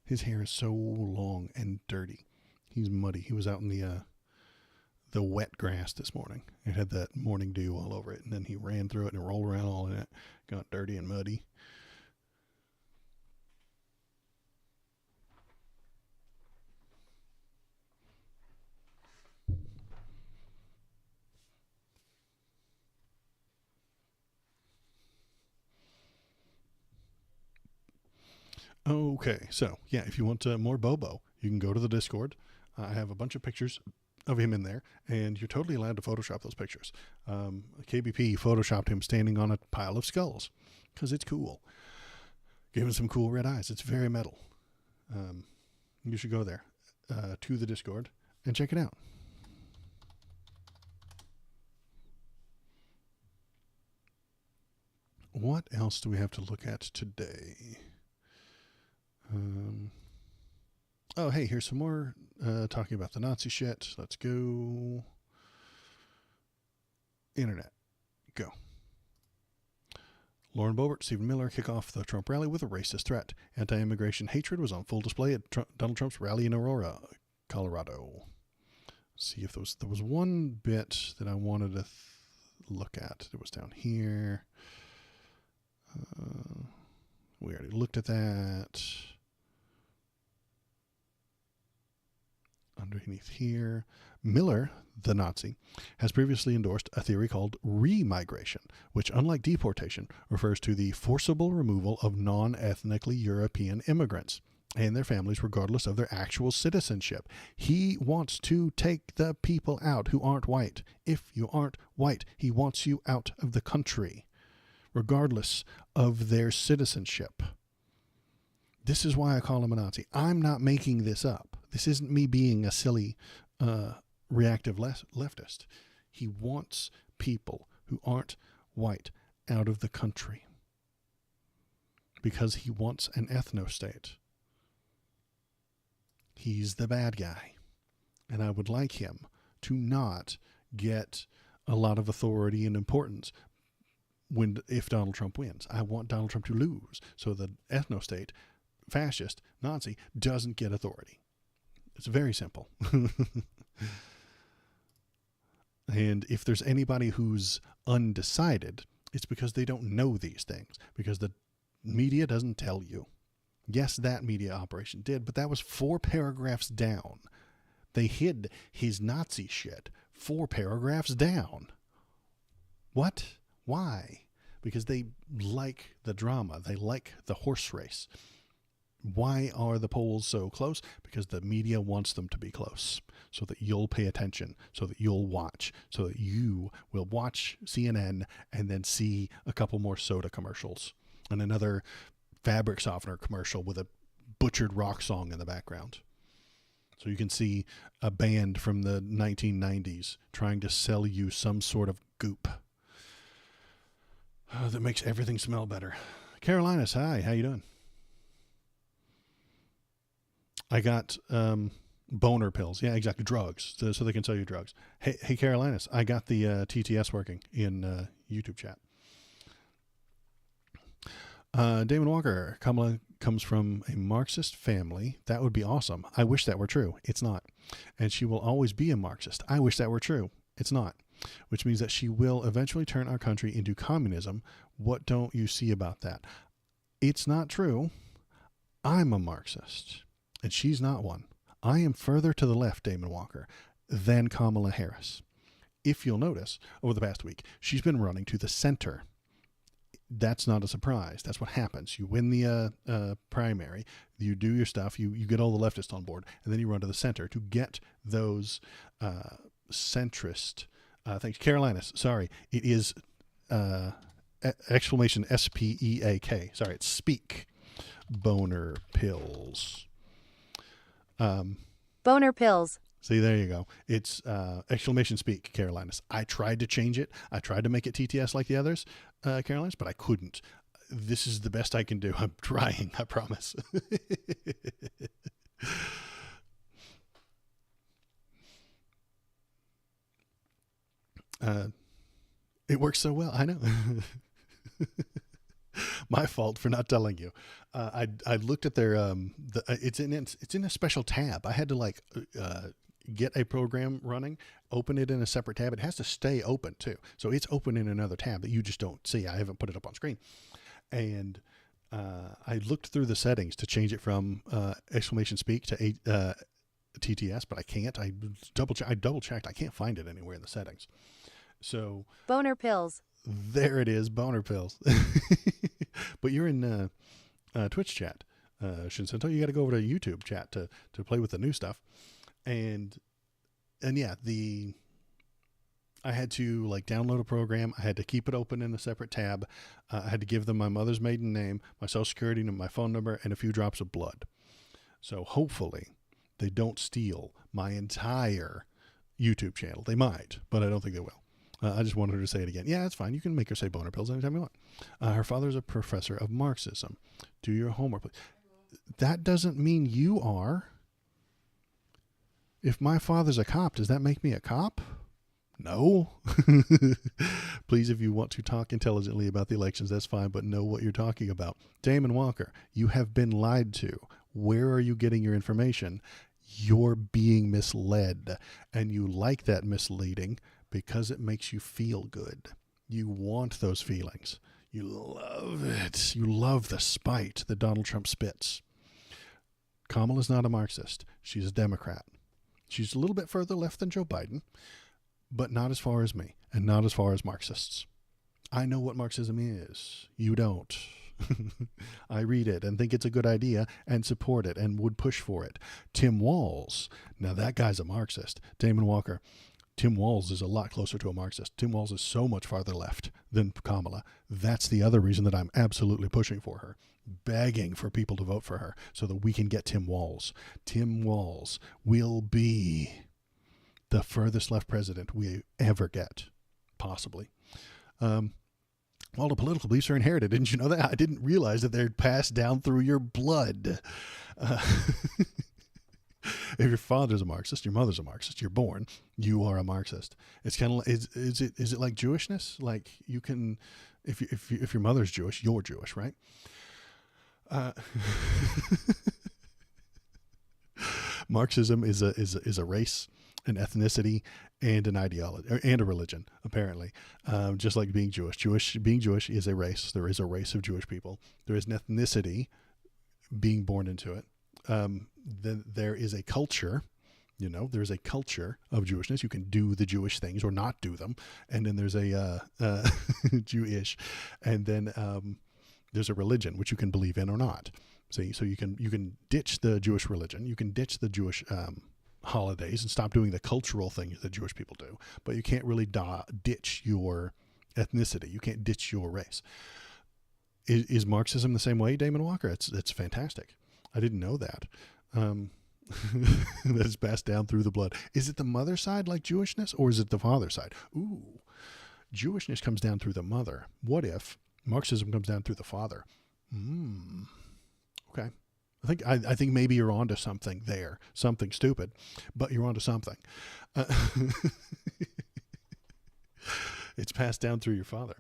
His hair is so long and dirty. He's muddy. He was out in the wet grass this morning. It had that morning dew all over it, and then he ran through it and rolled around all in it. Got dirty and muddy. Okay, so yeah, if you want more Bobo, you can go to the Discord. I have a bunch of pictures of him in there, and you're totally allowed to Photoshop those pictures. KBP Photoshopped him standing on a pile of skulls because it's cool. Give him some cool red eyes. It's very metal. You should go there to the Discord and check it out. What else do we have to look at today? Oh, hey, here's some more talking about the Nazi shit. Let's go. Internet. Go. Lauren Boebert, Stephen Miller kick off the Trump rally with a racist threat. Anti-immigration hatred was on full display at Donald Trump's rally in Aurora, Colorado. Let's see if there was one bit that I wanted to look at. It was down here. We already looked at that. Underneath here, Miller, the Nazi, has previously endorsed a theory called remigration, which, unlike deportation, refers to the forcible removal of non-ethnically European immigrants and their families regardless of their actual citizenship. He wants to take the people out who aren't white. If you aren't white, he wants you out of the country, regardless of their citizenship. This is why I call him a Nazi. I'm not making this up. This isn't me being a silly, reactive leftist. He wants people who aren't white out of the country because he wants an ethno-state. He's the bad guy. And I would like him to not get a lot of authority and importance if Donald Trump wins. I want Donald Trump to lose so the ethno-state, fascist, Nazi, doesn't get authority. It's very simple. And if there's anybody who's undecided, it's because they don't know these things, because the media doesn't tell you. Yes, that media operation did, but that was 4 paragraphs down. They hid his Nazi shit 4 paragraphs down. What? Why? Because they like the drama. They like the horse race. Why are the polls so close? Because the media wants them to be close so that you'll pay attention, so that you'll watch, so that you will watch CNN and then see a couple more soda commercials and another fabric softener commercial with a butchered rock song in the background. So you can see a band from the 1990s trying to sell you some sort of goop that makes everything smell better. Carolinas, hi, how you doing? I got boner pills. Yeah, exactly. Drugs, so they can sell you drugs. Hey, Carolinas, I got the TTS working in YouTube chat. Damon Walker, Kamala comes from a Marxist family. That would be awesome. I wish that were true. It's not. And she will always be a Marxist. I wish that were true. It's not. Which means that she will eventually turn our country into communism. What don't you see about that? It's not true. I'm a Marxist. And she's not one. I am further to the left, Damon Walker, than Kamala Harris. If you'll notice, over the past week, she's been running to the center. That's not a surprise. That's what happens. You win the primary, you do your stuff, you get all the leftists on board, and then you run to the center to get those centrist things. Carolinas, sorry, it is exclamation SPEAK. Sorry, it's speak. Boner pills. Boner pills. See, there you go. It's exclamation speak, Carolinas. I tried to change it. I tried to make it TTS like the others, Carolinas, but I couldn't. This is the best I can do. I'm trying, I promise. It works so well. I know. My fault for not telling you. I looked at their it's in a special tab. I had to get a program running, open it in a separate tab. It has to stay open too, so it's open in another tab that you just don't see. I haven't put it up on screen, and I looked through the settings to change it from exclamation speak to TTS, but I can't. I double checked. I can't find it anywhere in the settings. So Boner pills. There it is, boner pills. But you're in Twitch chat. Shinseto, you got to go over to YouTube chat to play with the new stuff. And yeah, I had to like download a program. I had to keep it open in a separate tab. I had to give them my mother's maiden name, my social security number, my phone number, and a few drops of blood. So hopefully they don't steal my entire YouTube channel. They might, but I don't think they will. I just wanted her to say it again. Yeah, it's fine. You can make her say boner pills anytime you want. Her father's a professor of Marxism. Do your homework, please. That doesn't mean you are. If my father's a cop, does that make me a cop? No. Please, if you want to talk intelligently about the elections, that's fine, but know what you're talking about. Damon Walker, you have been lied to. Where are you getting your information? You're being misled, and you like that misleading because it makes you feel good. You want those feelings. You love it. You love the spite that Donald Trump spits. Kamala's not a Marxist. She's a Democrat. She's a little bit further left than Joe Biden, but not as far as me, and not as far as Marxists. I know what Marxism is. You don't. I read it and think it's a good idea and support it and would push for it. Tim Walz, now that guy's a Marxist. Damon Walker, Tim Walz is a lot closer to a Marxist. Tim Walz is so much farther left than Kamala. That's the other reason that I'm absolutely pushing for her, begging for people to vote for her so that we can get Tim Walz. Tim Walz will be the furthest left president we ever get, possibly. All the political beliefs are inherited. Didn't you know that? I didn't realize that they're passed down through your blood. If your father's a Marxist, your mother's a Marxist, you're born, you are a Marxist. It's kind of like, is it like Jewishness? Like you can, if your mother's Jewish, you're Jewish, right? Marxism is a race, an ethnicity, and an ideology, and a religion, apparently. Just like being Jewish. Being Jewish is a race. There is a race of Jewish people. There is an ethnicity, being born into it. Then there is a culture, there's a culture of Jewishness. You can do the Jewish things or not do them. And then there's a Jewish, and then there's a religion, which you can believe in or not. See, so you can ditch the Jewish religion. You can ditch the Jewish holidays and stop doing the cultural things that Jewish people do. But you can't really ditch your ethnicity. You can't ditch your race. Is Marxism the same way, Damon Walker? It's fantastic. I didn't know that. That's passed down through the blood. Is it the mother side like Jewishness, or is it the father side? Ooh, Jewishness comes down through the mother. What if Marxism comes down through the father? Okay. I think maybe you're onto something there. Something stupid, but you're onto something. It's passed down through your father.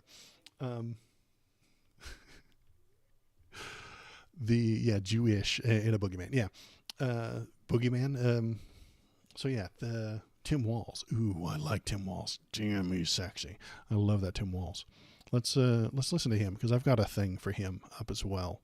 Jewish and a boogeyman. Yeah. Boogeyman. Tim Walz. Ooh, I like Tim Walz. Damn, he's sexy. I love that Tim Walz. Let's listen to him because I've got a thing for him up as well.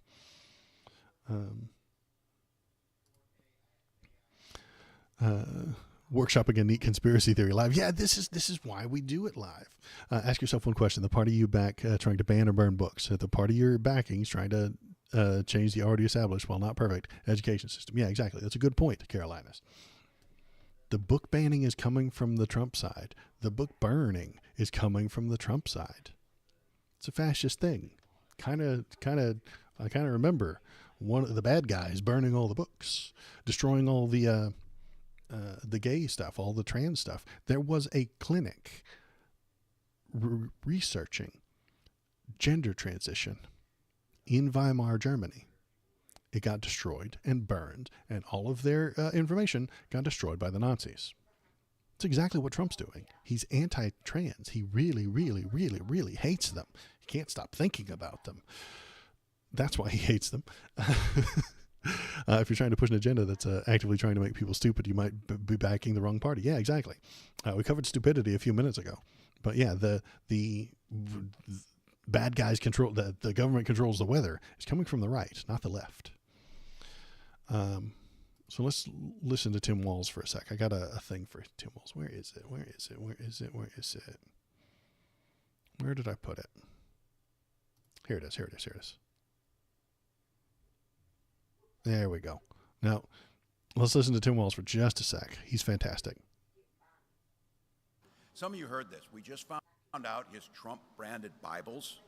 Workshopping a neat conspiracy theory live. Yeah, this is why we do it live. Ask yourself one question: the party you back trying to ban or burn books? The party you're backing is trying to change the already established, well, not perfect, education system. Yeah, exactly. That's a good point, Carolinas. The book banning is coming from the Trump side. The book burning is coming from the Trump side. It's a fascist thing. I kind of remember one of the bad guys burning all the books, destroying all the gay stuff, all the trans stuff. There was a clinic researching gender transition in Weimar, Germany. It got destroyed and burned, and all of their information got destroyed by the Nazis. It's exactly what Trump's doing. He's anti-trans. He really, really, really, really hates them. He can't stop thinking about them. That's why he hates them. If you're trying to push an agenda that's actively trying to make people stupid, you might be backing the wrong party. Yeah, exactly. We covered stupidity a few minutes ago. But yeah, the bad guys control, the government controls the weather. It's coming from the right, not the left. So let's listen to Tim Walz for a sec. I got a thing for Tim Walz. Where is it? Where did I put it? Here it is. There we go. Now, let's listen to Tim Walz for just a sec. He's fantastic. Some of you heard this. We just found out his Trump-branded Bibles.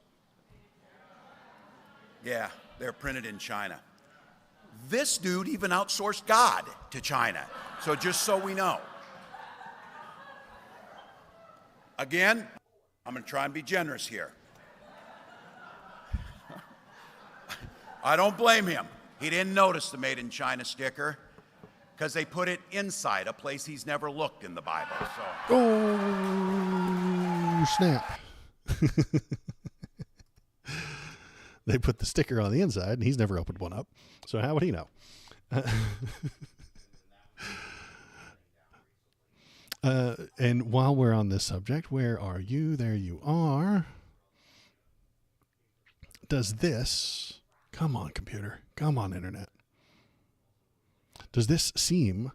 Yeah, they're printed in China. This dude even outsourced God to China. So just so we know. Again, I'm going to try and be generous here. I don't blame him. He didn't notice the Made in China sticker because they put it inside a place he's never looked in the Bible. So. Oh, snap. They put the sticker on the inside, and he's never opened one up. So how would he know? And while we're on this subject, where are you? There you are. Does this... Come on, computer. Come on, internet. Does this seem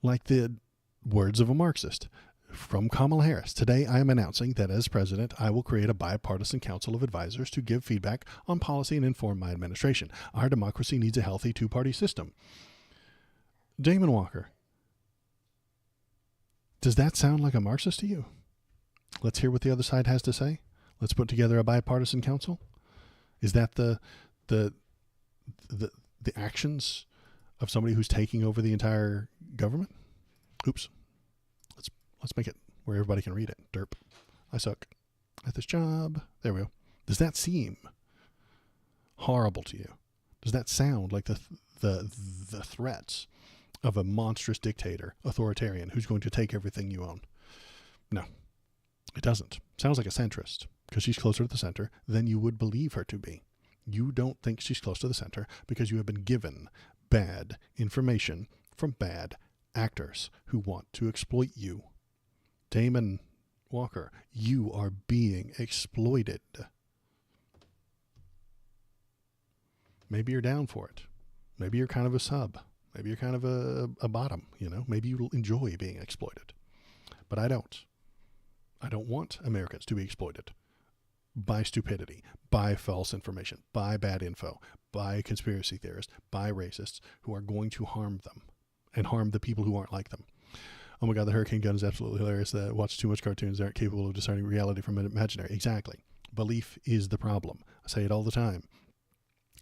like the words of a Marxist? From Kamala Harris. Today, I am announcing that as president, I will create a bipartisan council of advisors to give feedback on policy and inform my administration. Our democracy needs a healthy two-party system. Damon Walker. Does that sound like a Marxist to you? Let's hear what the other side has to say. Let's put together a bipartisan council. Is that the actions of somebody who's taking over the entire government? Oops. Let's make it where everybody can read it. Derp. I suck at this job. There we go. Does that seem horrible to you? Does that sound like the threats of a monstrous dictator, authoritarian, who's going to take everything you own? No, it doesn't. Sounds like a centrist, because she's closer to the center than you would believe her to be. You don't think she's close to the center because you have been given bad information from bad actors who want to exploit you. Damon Walker, you are being exploited. Maybe you're down for it. Maybe you're kind of a sub. Maybe you're kind of a bottom, you know. Maybe you'll enjoy being exploited. But I don't. I don't want Americans to be exploited by stupidity, by false information, by bad info, by conspiracy theorists, by racists who are going to harm them and harm the people who aren't like them. Oh my God, the hurricane gun is absolutely hilarious. That watch too much cartoons, they aren't capable of discerning reality from imaginary. Exactly. Belief is the problem. I say it all the time.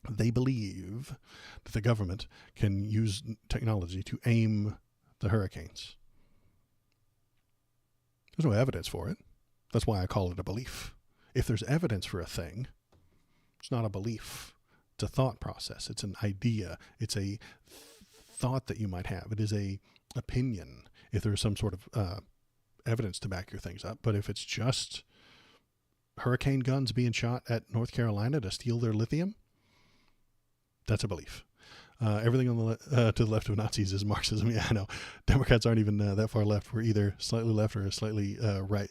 They believe that the government can use technology to aim the hurricanes. There's no evidence for it. That's why I call it a belief. If there's evidence for a thing, it's not a belief. It's a thought process. It's an idea. It's a thought that you might have. It is a opinion if there's some sort of evidence to back your things up. But if it's just hurricane guns being shot at North Carolina to steal their lithium, that's a belief. Everything on the to the left of Nazis is Marxism. Yeah, I know. Democrats aren't even that far left. We're either slightly left or slightly right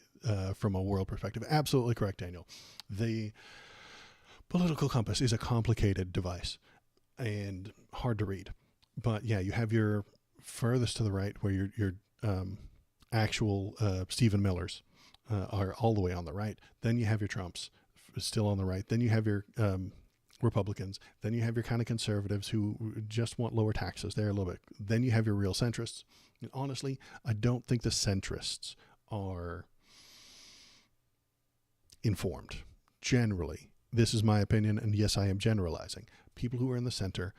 from a world perspective. Absolutely correct, Daniel. The political compass is a complicated device and hard to read. But yeah, you have your furthest to the right where your actual Stephen Millers are all the way on the right. Then you have your Trumps still on the right. Then you have your Republicans. Then you have your kind of conservatives who just want lower taxes there a little bit. Then you have your real centrists. And honestly, I don't think the centrists are informed. Generally, this is my opinion, and yes, I am generalizing. People who are in the center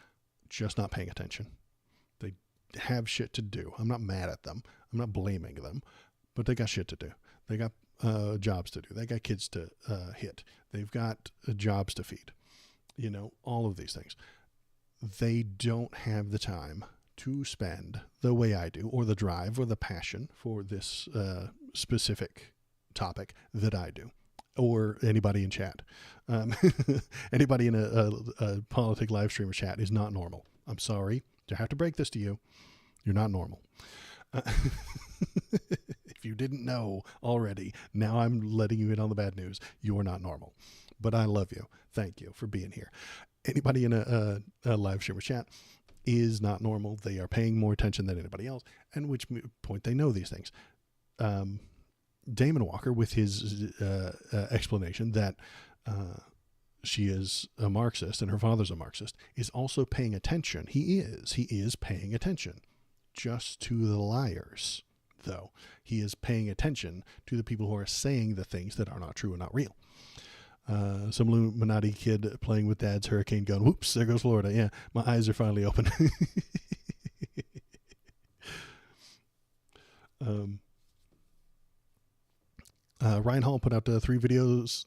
just not paying attention. They have shit to do. I'm not mad at them. I'm not blaming them, but they got shit to do. They got jobs to do. They got kids to hit. They've got jobs to feed. You know, all of these things. They don't have the time to spend the way I do, or the drive or the passion for this specific topic that I do, or anybody in chat. Anybody in a politic live streamer chat is not normal. I'm sorry to have to break this to you. You're not normal. If you didn't know already, now I'm letting you in on the bad news. You're not normal. But I love you. Thank you for being here. Anybody in a live streamer chat is not normal. They are paying more attention than anybody else, and which point they know these things. Damon Walker, with his explanation that she is a Marxist and her father's a Marxist, is also paying attention. He is paying attention. Just to the liars, though. He is paying attention to the people who are saying the things that are not true and not real. Some Illuminati kid playing with dad's hurricane gun. Whoops, there goes Florida. Yeah, my eyes are finally open. Ryan Hall put out 3 videos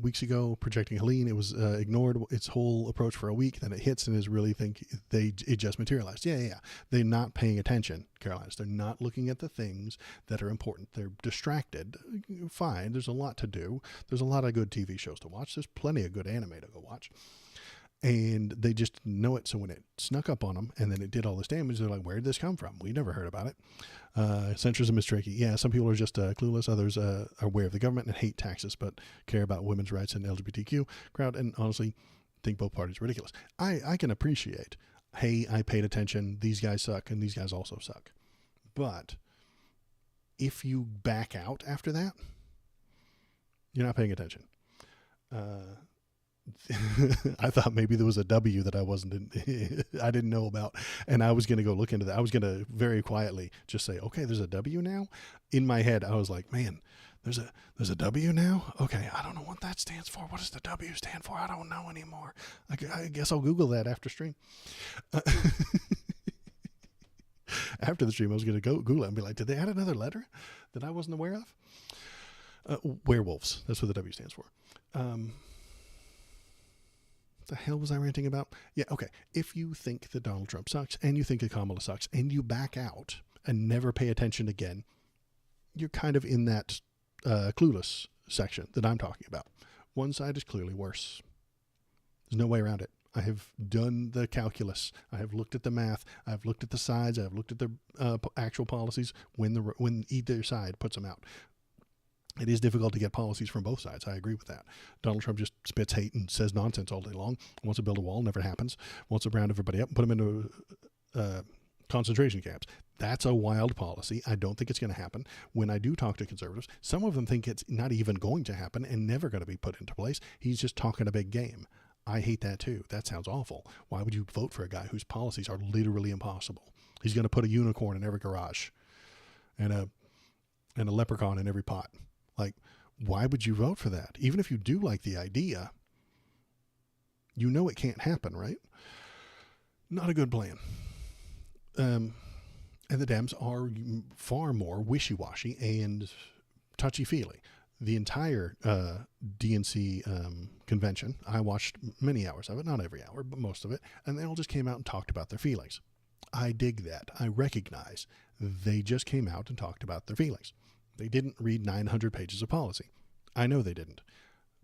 weeks ago projecting Helene. It was ignored its whole approach for a week. Then it hits and is really think it just materialized. Yeah. They're not paying attention, Carolinas. They're not looking at the things that are important. They're distracted. Fine. There's a lot to do. There's a lot of good TV shows to watch. There's plenty of good anime to go watch. And they just know it. So when it snuck up on them and then it did all this damage, they're like, where did this come from? We never heard about it. Centrism is tricky. Yeah, some people are just clueless. Others are aware of the government and hate taxes, but care about women's rights and LGBTQ crowd. And honestly, think both parties are ridiculous. I can appreciate, hey, I paid attention. These guys suck and these guys also suck. But if you back out after that, you're not paying attention. I thought maybe there was a W that I didn't know about, and I was going to go look into that. I was going to very quietly just say, okay, there's a W now. In my head, I was like, man, there's a W now. Okay. I don't know what that stands for. What does the W stand for? I don't know anymore. I guess I'll Google that after stream. After the stream, I was going to go Google it and be like, did they add another letter that I wasn't aware of? Werewolves. That's what the W stands for. The hell was I ranting about? Yeah, okay. If you think that Donald Trump sucks and you think that Kamala sucks and you back out and never pay attention again, you're kind of in that clueless section that I'm talking about. One side is clearly worse. There's no way around it. I have done the calculus. I have looked at the math. I've looked at the sides. I've looked at the actual policies when either side puts them out. It is difficult to get policies from both sides. I agree with that. Donald Trump just spits hate and says nonsense all day long. Wants to build a wall, never happens. Wants to round everybody up and put them into concentration camps. That's a wild policy. I don't think it's going to happen. When I do talk to conservatives, some of them think it's not even going to happen and never going to be put into place. He's just talking a big game. I hate that too. That sounds awful. Why would you vote for a guy whose policies are literally impossible? He's going to put a unicorn in every garage and a leprechaun in every pot. Like, why would you vote for that? Even if you do like the idea, you know it can't happen, right? Not a good plan. And the Dems are far more wishy-washy and touchy-feely. The entire DNC convention, I watched many hours of it, not every hour, but most of it, and they all just came out and talked about their feelings. I dig that. I recognize they just came out and talked about their feelings. They didn't read 900 pages of policy. I know they didn't.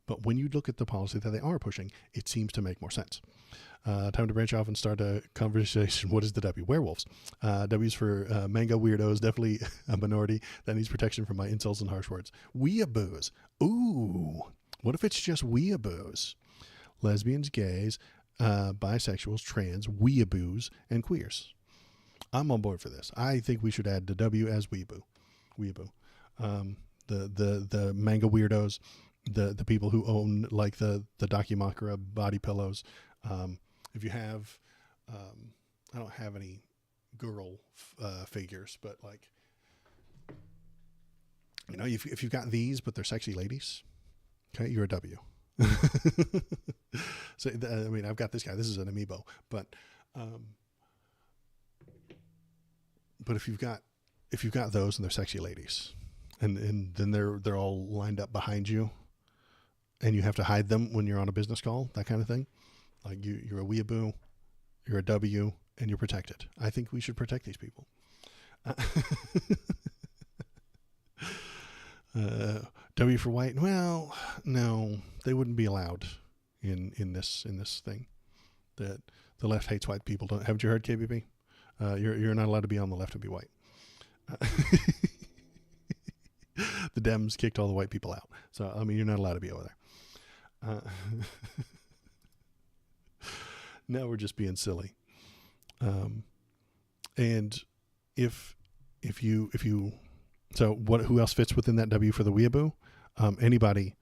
But when you look at the policy that they are pushing, it seems to make more sense. Time to branch off and start a conversation. What is the W? Werewolves. W's for manga weirdos, definitely a minority that needs protection from my insults and harsh words. Weeaboos. Ooh. What if it's just weeaboos? Lesbians, gays, bisexuals, trans, weeaboos, and queers. I'm on board for this. I think we should add the W as weeaboo. Weeaboo. The manga weirdos, the people who own like the Dakimakura body pillows. If you have, I don't have any girl figures, but like, you know, if you've got these, but they're sexy ladies, okay, you're a W. So, I mean, I've got this guy. This is an amiibo, but if you've got those and they're sexy ladies, and then they're all lined up behind you, and you have to hide them when you're on a business call, that kind of thing. Like you're a weeaboo, you're a W, and you're protected. I think we should protect these people. W for white? Well, no, they wouldn't be allowed in this thing. That the left hates white people. Haven't you heard, KBB? You're not allowed to be on the left and be white. The Dems kicked all the white people out. So, I mean, you're not allowed to be over there. Now we're just being silly. And if you, so who else fits within that W for the weeaboo? Anybody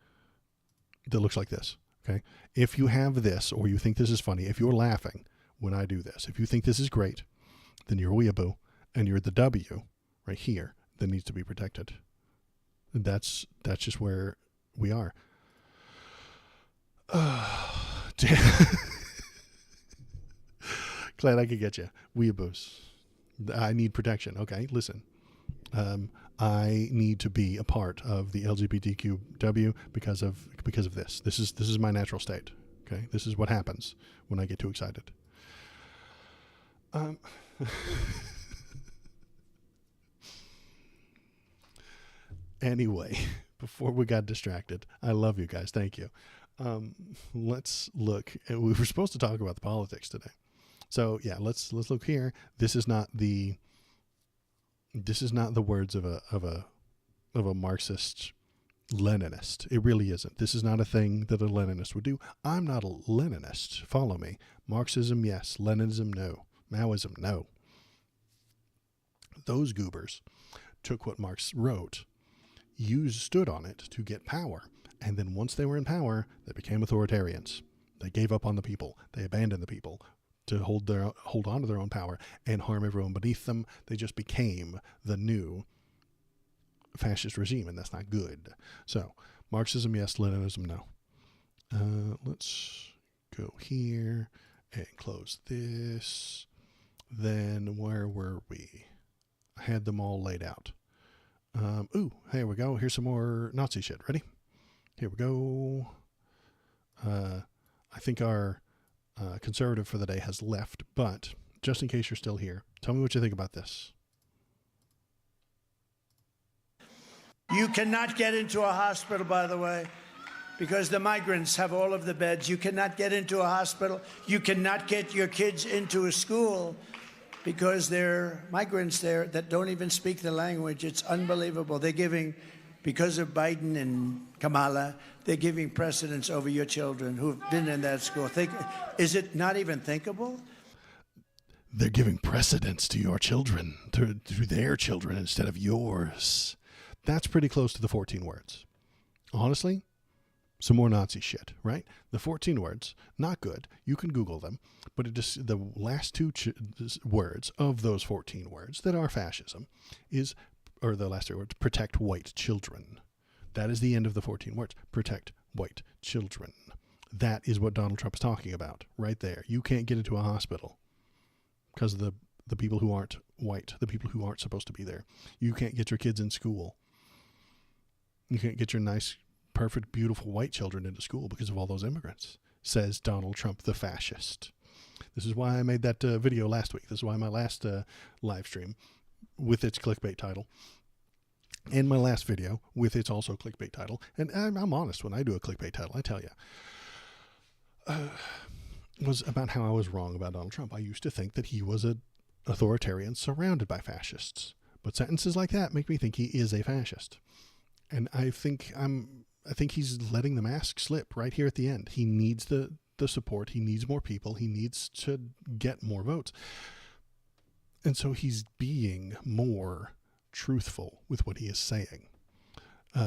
that looks like this. Okay. If you have this, or you think this is funny, if you're laughing when I do this, if you think this is great, then you're a weeaboo, and you're the W right here that needs to be protected. That's just where we are. Glad I could get you. Weeaboos. I need protection. Okay, listen. I need to be a part of the LGBTQW because of this. This is my natural state. Okay, this is what happens when I get too excited. Anyway, before we got distracted, I love you guys. Thank you. Let's look. We were supposed to talk about the politics today, so yeah. Let's look here. This is not the words of a Marxist Leninist. It really isn't. This is not a thing that a Leninist would do. I'm not a Leninist. Follow me. Marxism, yes. Leninism, no. Maoism, no. Those goobers took what Marx wrote, stood on it to get power. And then once they were in power, they became authoritarians. They gave up on the people. They abandoned the people to hold on to their own power and harm everyone beneath them. They just became the new fascist regime, and that's not good. So, Marxism, yes. Leninism, no. Let's go here and close this. Then where were we? I had them all laid out. Here we go. Here's some more Nazi shit. Ready? Here we go. I think our conservative for the day has left, but just in case you're still here, tell me what you think about this. You cannot get into a hospital, by the way, because the migrants have all of the beds. You cannot get into a hospital. You cannot get your kids into a school because there are migrants there that don't even speak the language. It's unbelievable. They're giving, because of Biden and Kamala, they're giving precedence over your children who've been in that school. Is it not even thinkable? They're giving precedence to your children, to their children instead of yours. That's pretty close to the 14 words. Honestly, some more Nazi shit, right? The 14 words, not good. You can Google them, but it just, the last two words of those 14 words that are fascism or the last three words, protect white children. That is the end of the 14 words. Protect white children. That is what Donald Trump is talking about right there. You can't get into a hospital because of the people who aren't white, the people who aren't supposed to be there. You can't get your kids in school. You can't get your nice, perfect, beautiful white children into school because of all those immigrants, says Donald Trump, the fascist. This is why I made that video last week. This is why my last live stream with its clickbait title, and my last video with its also clickbait title, and I'm honest when I do a clickbait title, I tell you, was about how I was wrong about Donald Trump. I used to think that he was an authoritarian surrounded by fascists, but sentences like that make me think he is a fascist. And I think he's letting the mask slip right here at the end. He needs the support. He needs more people. He needs to get more votes. And so he's being more truthful with what he is saying.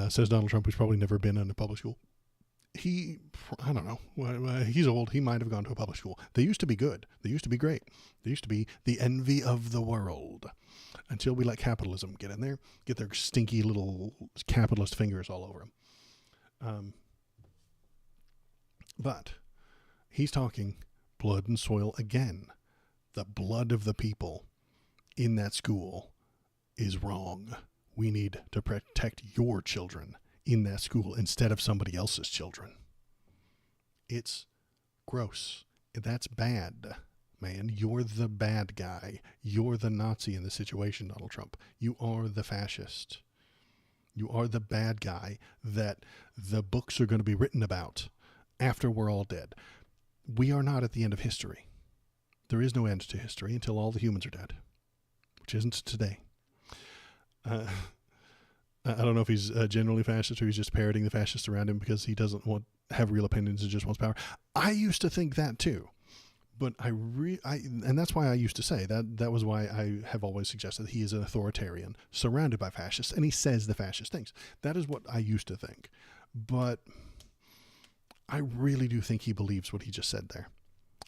Says Donald Trump, who's probably never been in a public school. I don't know. He's old. He might have gone to a public school. They used to be good. They used to be great. They used to be the envy of the world. Until we let capitalism get in there, get their stinky little capitalist fingers all over them. But he's talking blood and soil again. The blood of the people in that school is wrong. We need to protect your children in that school instead of somebody else's children. It's gross. That's bad. Man, you're the bad guy. You're the Nazi in the situation, Donald Trump. You are the fascist. You are the bad guy that the books are going to be written about after we're all dead. We are not at the end of history. There is no end to history until all the humans are dead, which isn't today. I don't know if he's generally fascist or he's just parroting the fascists around him because he doesn't have real opinions and just wants power. I used to think that too. But and that's why I used to say that was why I have always suggested that he is an authoritarian surrounded by fascists, and he says the fascist things. That is what I used to think. But I really do think he believes what he just said there.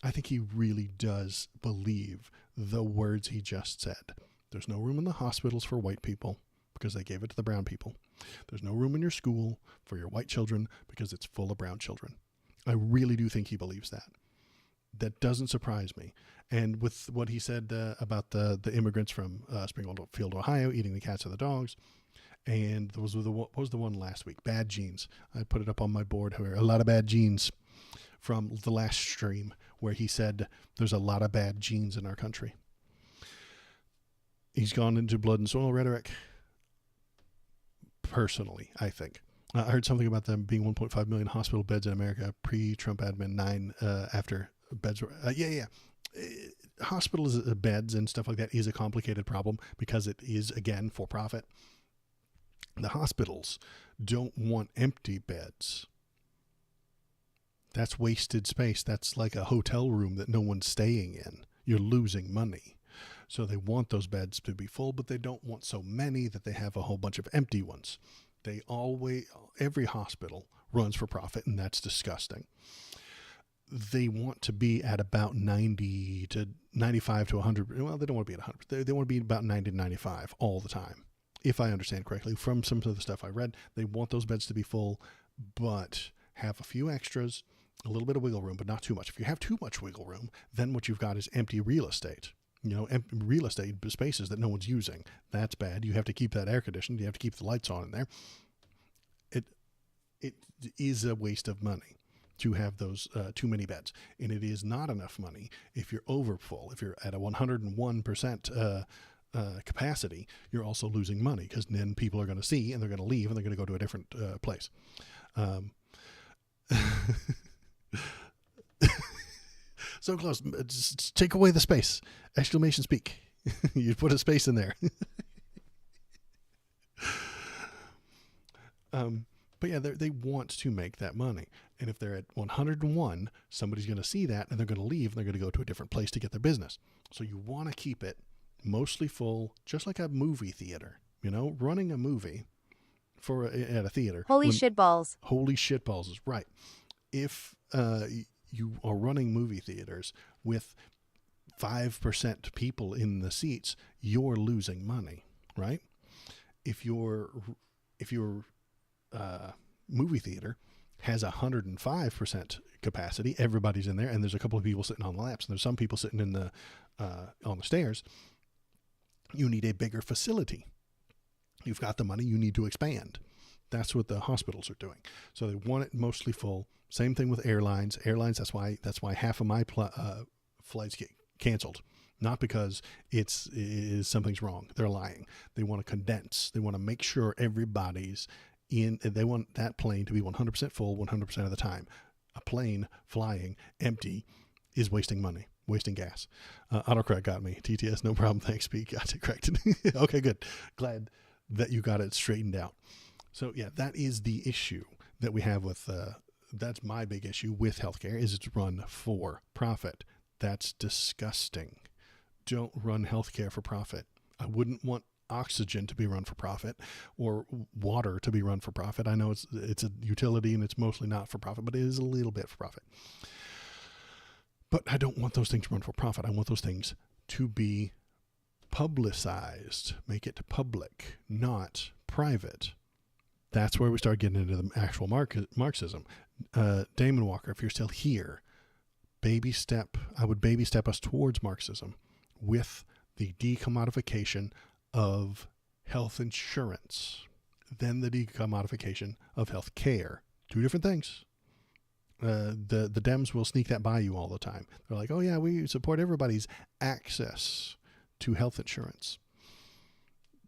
I think he really does believe the words he just said. There's no room in the hospitals for white people because they gave it to the brown people. There's no room in your school for your white children because it's full of brown children. I really do think he believes that. That doesn't surprise me. And with what he said about the immigrants from Springfield, Ohio, eating the cats and the dogs, and what was the one last week? Bad genes. I put it up on my board here. A lot of bad genes from the last stream where he said there's a lot of bad genes in our country. He's gone into blood and soil rhetoric. Personally, I think. I heard something about them being 1.5 million hospital beds in America pre-Trump admin, 9 after beds were... Hospitals beds and stuff like that is a complicated problem because it is, again, for profit. The hospitals don't want empty beds. That's wasted space. That's like a hotel room that no one's staying in. You're losing money. So they want those beds to be full, but they don't want so many that they have a whole bunch of empty ones. Every hospital runs for profit, and that's disgusting. They want to be at about 90 to 95 to 100. Well, they don't want to be at 100. They want to be about 90 to 95 all the time. If I understand correctly, from some of the stuff I read, they want those beds to be full, but have a few extras, a little bit of wiggle room, but not too much. If you have too much wiggle room, then what you've got is empty real estate. Empty real estate spaces that no one's using. That's bad. You have to keep that air conditioned. You have to keep the lights on in there. It is a waste of money to have those too many beds. And it is not enough money if you're overfull. If you're at a 101% capacity, you're also losing money because then people are going to see and they're going to leave and they're going to go to a different place. So close. Just take away the space. Exclamation speak. You put a space in there. But yeah, they want to make that money. And if they're at 101, somebody's going to see that and they're going to leave and they're going to go to a different place to get their business. So you want to keep it mostly full, just like a movie theater. Running a movie at a theater. Holy shitballs. Holy shitballs is right. If you are running movie theaters with 5% people in the seats, you're losing money, right? If your movie theater has 105% capacity, everybody's in there, and there's a couple of people sitting on the laps, and there's some people sitting in the on the stairs. You need a bigger facility. You've got the money, you need to expand. That's what the hospitals are doing. So they want it mostly full. Same thing with airlines. That's why half of my flights get canceled. Not because something's wrong. They're lying. They want to condense. They want to make sure everybody's in. They want that plane to be 100% full 100% of the time. A plane flying empty is wasting money, wasting gas. Autocorrect got me. TTS, no problem. Thanks, Pete. Got it corrected. Okay, good. Glad that you got it straightened out. So yeah, that is the issue that we have with, that's my big issue with healthcare, is it's run for profit. That's disgusting. Don't run healthcare for profit. I wouldn't want oxygen to be run for profit or water to be run for profit. I know it's a utility and it's mostly not for profit, but it is a little bit for profit. But I don't want those things run for profit. I want those things to be publicized, make it public, not private. That's where we start getting into the actual Marxism. Damon Walker, if you're still here, I would baby step us towards Marxism with the decommodification of health insurance, then the decommodification of health care. Two different things. The Dems will sneak that by you all the time. They're like, oh yeah, we support everybody's access to health insurance.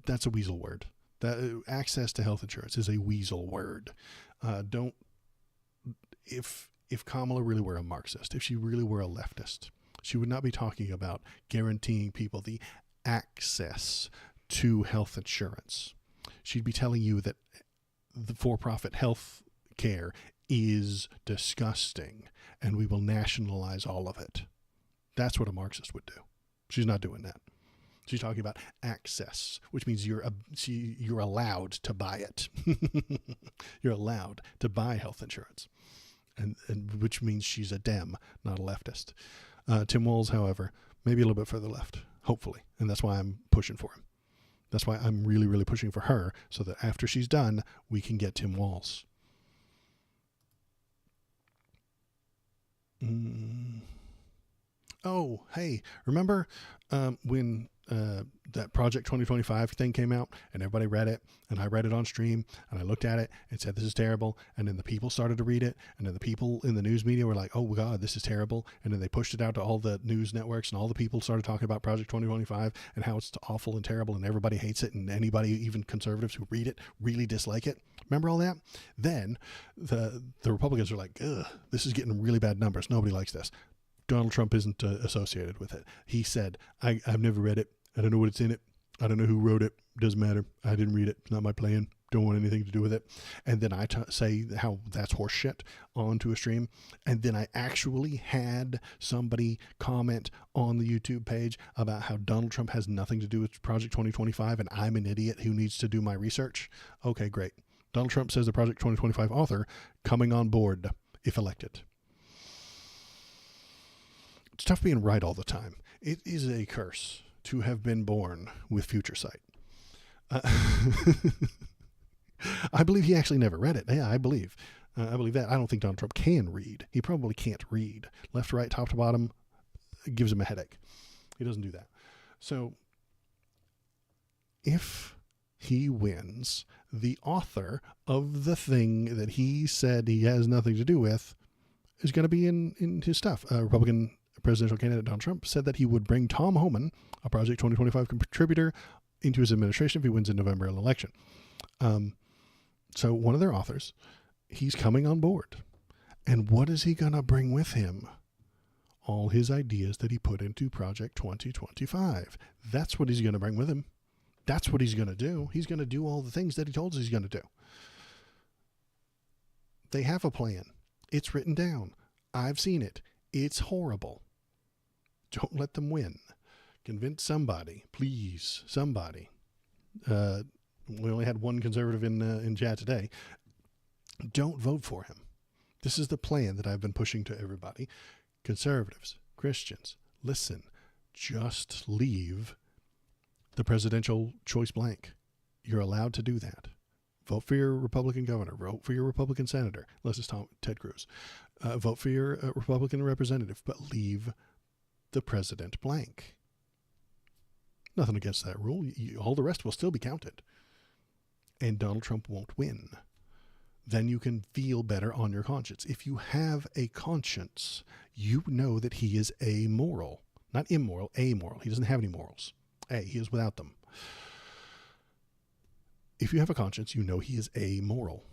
That's a weasel word. That access to health insurance is a weasel word. If Kamala really were a Marxist, if she really were a leftist, she would not be talking about guaranteeing people the access to health insurance. She'd be telling you that the for-profit health care is disgusting and we will nationalize all of it. That's what a Marxist would do. She's not doing that. She's talking about access, which means you're allowed to buy it. You're allowed to buy health insurance. and which means she's a Dem, not a leftist. Tim Walz, however, maybe a little bit further left, hopefully, and that's why I'm pushing for him. That's why I'm really, really pushing for her, so that after she's done, we can get Tim Walz. Oh, hey, remember when that Project 2025 thing came out and everybody read it, and I read it on stream and I looked at it and said, this is terrible. And then the people started to read it, and then the people in the news media were like, oh God, this is terrible. And then they pushed it out to all the news networks, and all the people started talking about Project 2025 and how it's awful and terrible and everybody hates it, and anybody, even conservatives who read it, really dislike it. Remember all that? Then the Republicans are like, ugh, this is getting really bad numbers. Nobody likes this. Donald Trump isn't associated with it. He said, I've never read it. I don't know what's in it. I don't know who wrote it. Doesn't matter. I didn't read it. It's not my plan. Don't want anything to do with it. And then I say how that's horseshit onto a stream. And then I actually had somebody comment on the YouTube page about how Donald Trump has nothing to do with Project 2025 and I'm an idiot who needs to do my research. Okay, great. Donald Trump says the Project 2025 author coming on board if elected. It's tough being right all the time. It is a curse to have been born with future sight. I believe he actually never read it. Yeah, I believe that. I don't think Donald Trump can read. He probably can't read. Left to right, top to bottom, it gives him a headache. He doesn't do that. So if he wins, the author of the thing that he said he has nothing to do with is going to be in his stuff. Republican presidential candidate Donald Trump said that he would bring Tom Homan, a Project 2025 contributor, into his administration if he wins the November election. So one of their authors, he's coming on board. And what is he going to bring with him? All his ideas that he put into Project 2025. That's what he's going to bring with him. That's what he's going to do. He's going to do all the things that he told us he's going to do. They have a plan. It's written down. I've seen it. It's horrible. Don't let them win. Convince somebody, please, somebody. We only had one conservative in chat today. Don't vote for him. This is the plan that I've been pushing to everybody. Conservatives, Christians, listen. Just leave the presidential choice blank. You're allowed to do that. Vote for your Republican governor. Vote for your Republican senator, unless it's Ted Cruz. Vote for your Republican representative, but leave the president blank. Nothing against that rule. All the rest will still be counted. And Donald Trump won't win. Then you can feel better on your conscience. If you have a conscience, you know that he is amoral. Not immoral, amoral. He doesn't have any morals. He is without them. If you have a conscience, you know he is amoral.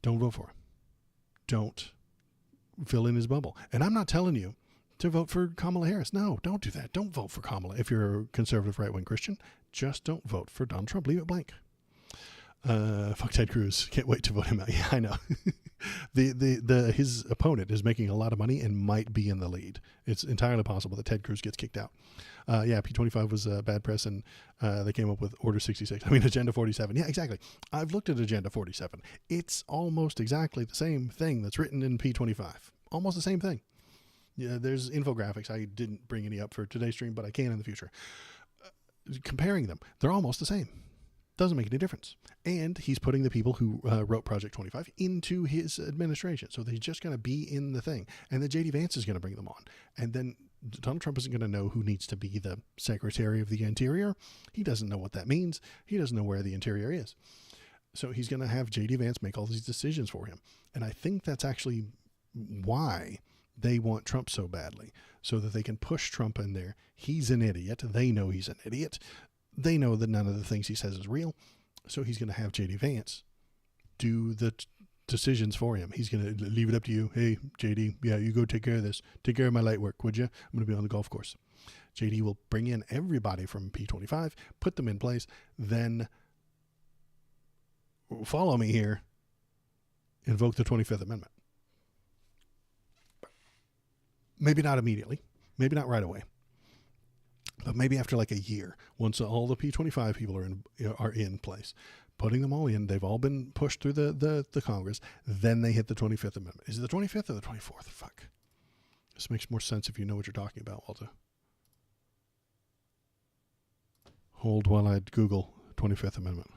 Don't vote for him. Don't fill in his bubble. And I'm not telling you to vote for Kamala Harris. No, don't do that. Don't vote for Kamala if you're a conservative right-wing Christian. Just don't vote for Donald Trump. Leave it blank. Fuck Ted Cruz. Can't wait to vote him out. Yeah, I know. His opponent is making a lot of money and might be in the lead. It's entirely possible that Ted Cruz gets kicked out. P25 was bad press, and they came up with Order 66. Agenda 47. Yeah, exactly. I've looked at Agenda 47. It's almost exactly the same thing that's written in P25. Almost the same thing. Yeah, there's infographics. I didn't bring any up for today's stream, but I can in the future. Comparing them, they're almost the same. Doesn't make any difference. And he's putting the people who wrote Project 25 into his administration. So they're just going to be in the thing. And then J.D. Vance is going to bring them on. And then Donald Trump isn't going to know who needs to be the Secretary of the Interior. He doesn't know what that means. He doesn't know where the Interior is. So he's going to have J.D. Vance make all these decisions for him. And I think that's actually why they want Trump so badly, so that they can push Trump in there. He's an idiot. They know he's an idiot. They know that none of the things he says is real. So he's going to have J.D. Vance do the decisions for him. He's going to leave it up to you. Hey, J.D., yeah, you go take care of this. Take care of my light work, would you? I'm going to be on the golf course. J.D. will bring in everybody from P25, put them in place, then follow me here, invoke the 25th Amendment. Maybe not immediately. Maybe not right away. But maybe after like a year, once all the P25 people are in place, putting them all in. They've all been pushed through the Congress. Then they hit the 25th Amendment. Is it the 25th or the 24th? Fuck. This makes more sense if you know what you're talking about, Walter. Hold while I Google 25th Amendment.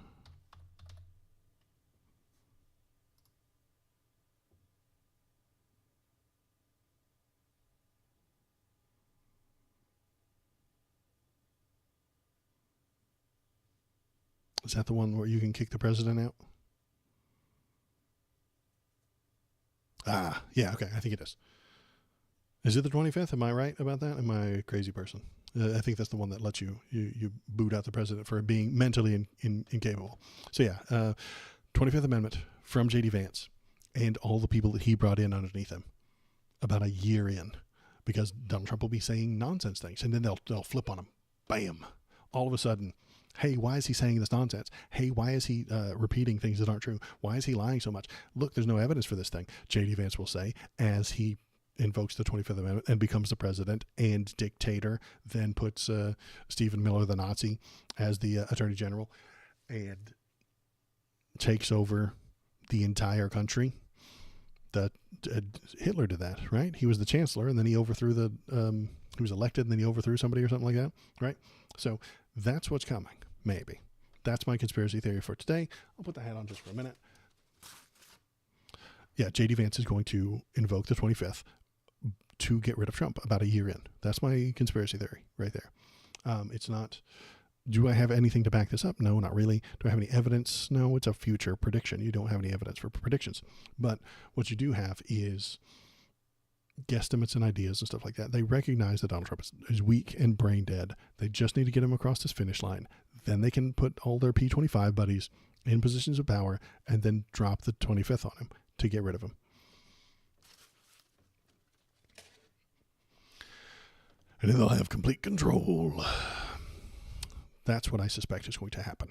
Is that the one where you can kick the president out? Ah, yeah, okay, I think it is. Is it the 25th? Am I right about that? Am I a crazy person? I think that's the one that lets you boot out the president for being mentally incapable. So yeah, 25th Amendment from J.D. Vance and all the people that he brought in underneath him about a year in, because Donald Trump will be saying nonsense things, and then they'll flip on him. Bam! All of a sudden, hey, why is he saying this nonsense? Hey, why is he repeating things that aren't true? Why is he lying so much? Look, there's no evidence for this thing, J.D. Vance will say, as he invokes the 25th Amendment and becomes the president and dictator, then puts Stephen Miller, the Nazi, as the attorney general, and takes over the entire country. Hitler did that, right? He was the chancellor, and then he overthrew he was elected, and then he overthrew somebody or something like that, right? So that's what's coming, maybe. That's my conspiracy theory for today. I'll put the hat on just for a minute. Yeah, J.D. Vance is going to invoke the 25th to get rid of Trump about a year in. That's my conspiracy theory right there. It's not, do I have anything to back this up? No, not really. Do I have any evidence? No, it's a future prediction. You don't have any evidence for predictions. But what you do have is guesstimates and ideas and stuff like that. They recognize that Donald Trump is weak and brain dead. They just need to get him across this finish line. Then they can put all their P25 buddies in positions of power and then drop the 25th on him to get rid of him. And then they'll have complete control. That's what I suspect is going to happen.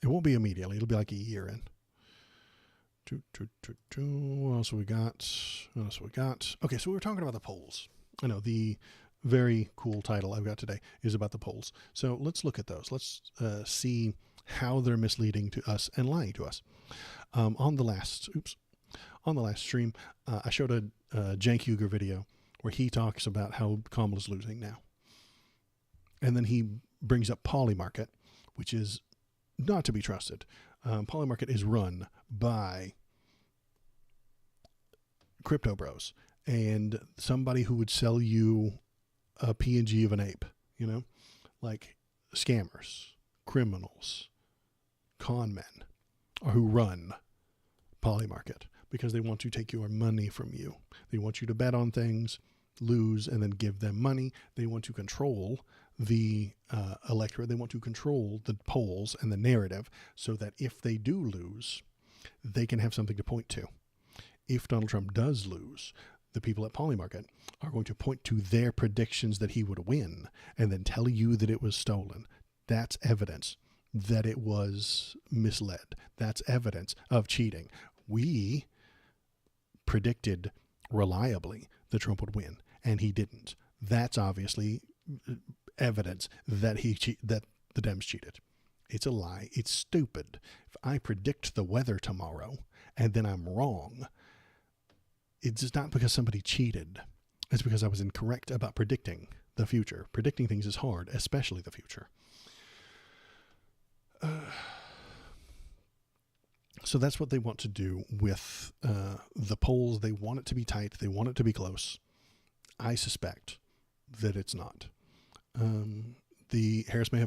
It won't be immediately. It'll be like a year in. What else we got? Okay, so we were talking about the polls. I know the very cool title I've got today is about the polls. So let's look at those. Let's see how they're misleading to us and lying to us. On the last stream, I showed a Cenk Uygur video where he talks about how Kamala's losing now. And then he brings up Polymarket, which is not to be trusted. Polymarket is run by crypto bros and somebody who would sell you a PNG of an ape, like scammers, criminals, con men, or who run Polymarket because they want to take your money from you. They want you to bet on things, lose, and then give them money. They want to control the electorate. They want to control the polls and the narrative so that if they do lose, they can have something to point to. If Donald Trump does lose, the people at Polymarket are going to point to their predictions that he would win and then tell you that it was stolen. That's evidence that it was misled. That's evidence of cheating. We predicted reliably that Trump would win, and he didn't. That's obviously evidence that that the Dems cheated. It's a lie. It's stupid. If I predict the weather tomorrow and then I'm wrong, it's not because somebody cheated. It's because I was incorrect about predicting the future. Predicting things is hard, especially the future. So that's what they want to do with the polls. They want it to be tight. They want it to be close. I suspect that it's not. Harris may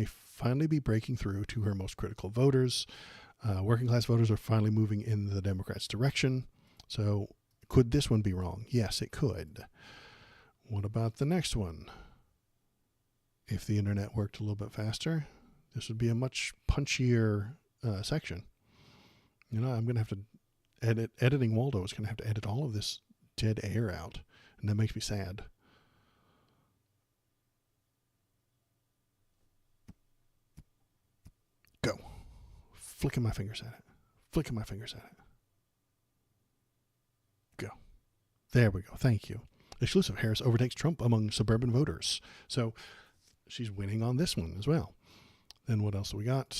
finally be breaking through to her most critical voters. Working class voters are finally moving in the Democrats' direction. So could this one be wrong? Yes, it could. What about the next one? If the internet worked a little bit faster, this would be a much punchier section. I'm going to have to editing Waldo is going to have to edit all of this dead air out. And that makes me sad. Go. Flicking my fingers at it. Go. There we go. Thank you. Exclusive. Harris overtakes Trump among suburban voters. So she's winning on this one as well. Then what else do we got?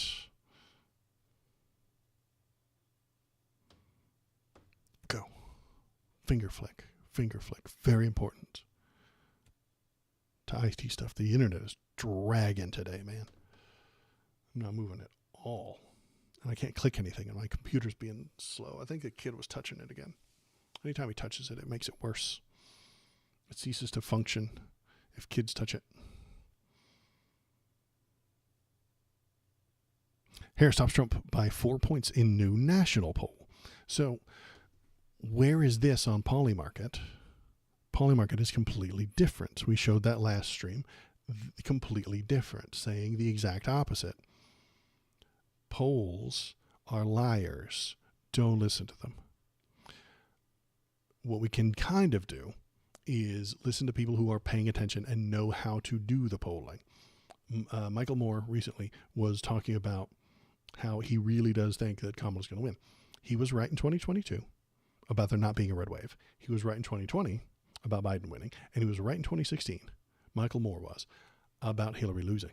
Go. Finger flick. Finger flick. Very important. To IT stuff. The internet is dragging today, man. I'm not moving at all. And I can't click anything, and my computer's being slow. I think the kid was touching it again. Anytime he touches it, it makes it worse. It ceases to function if kids touch it. Harris tops Trump by 4 points in new national poll. So where is this on Polymarket? Polymarket is completely different. We showed that last stream. Completely different, saying the exact opposite. Polls are liars. Don't listen to them. What we can kind of do is listen to people who are paying attention and know how to do the polling. Michael Moore recently was talking about how he really does think that Kamala's going to win. He was right in 2022 about there not being a red wave. He was right in 2020 about Biden winning. And he was right in 2016, Michael Moore was, about Hillary losing.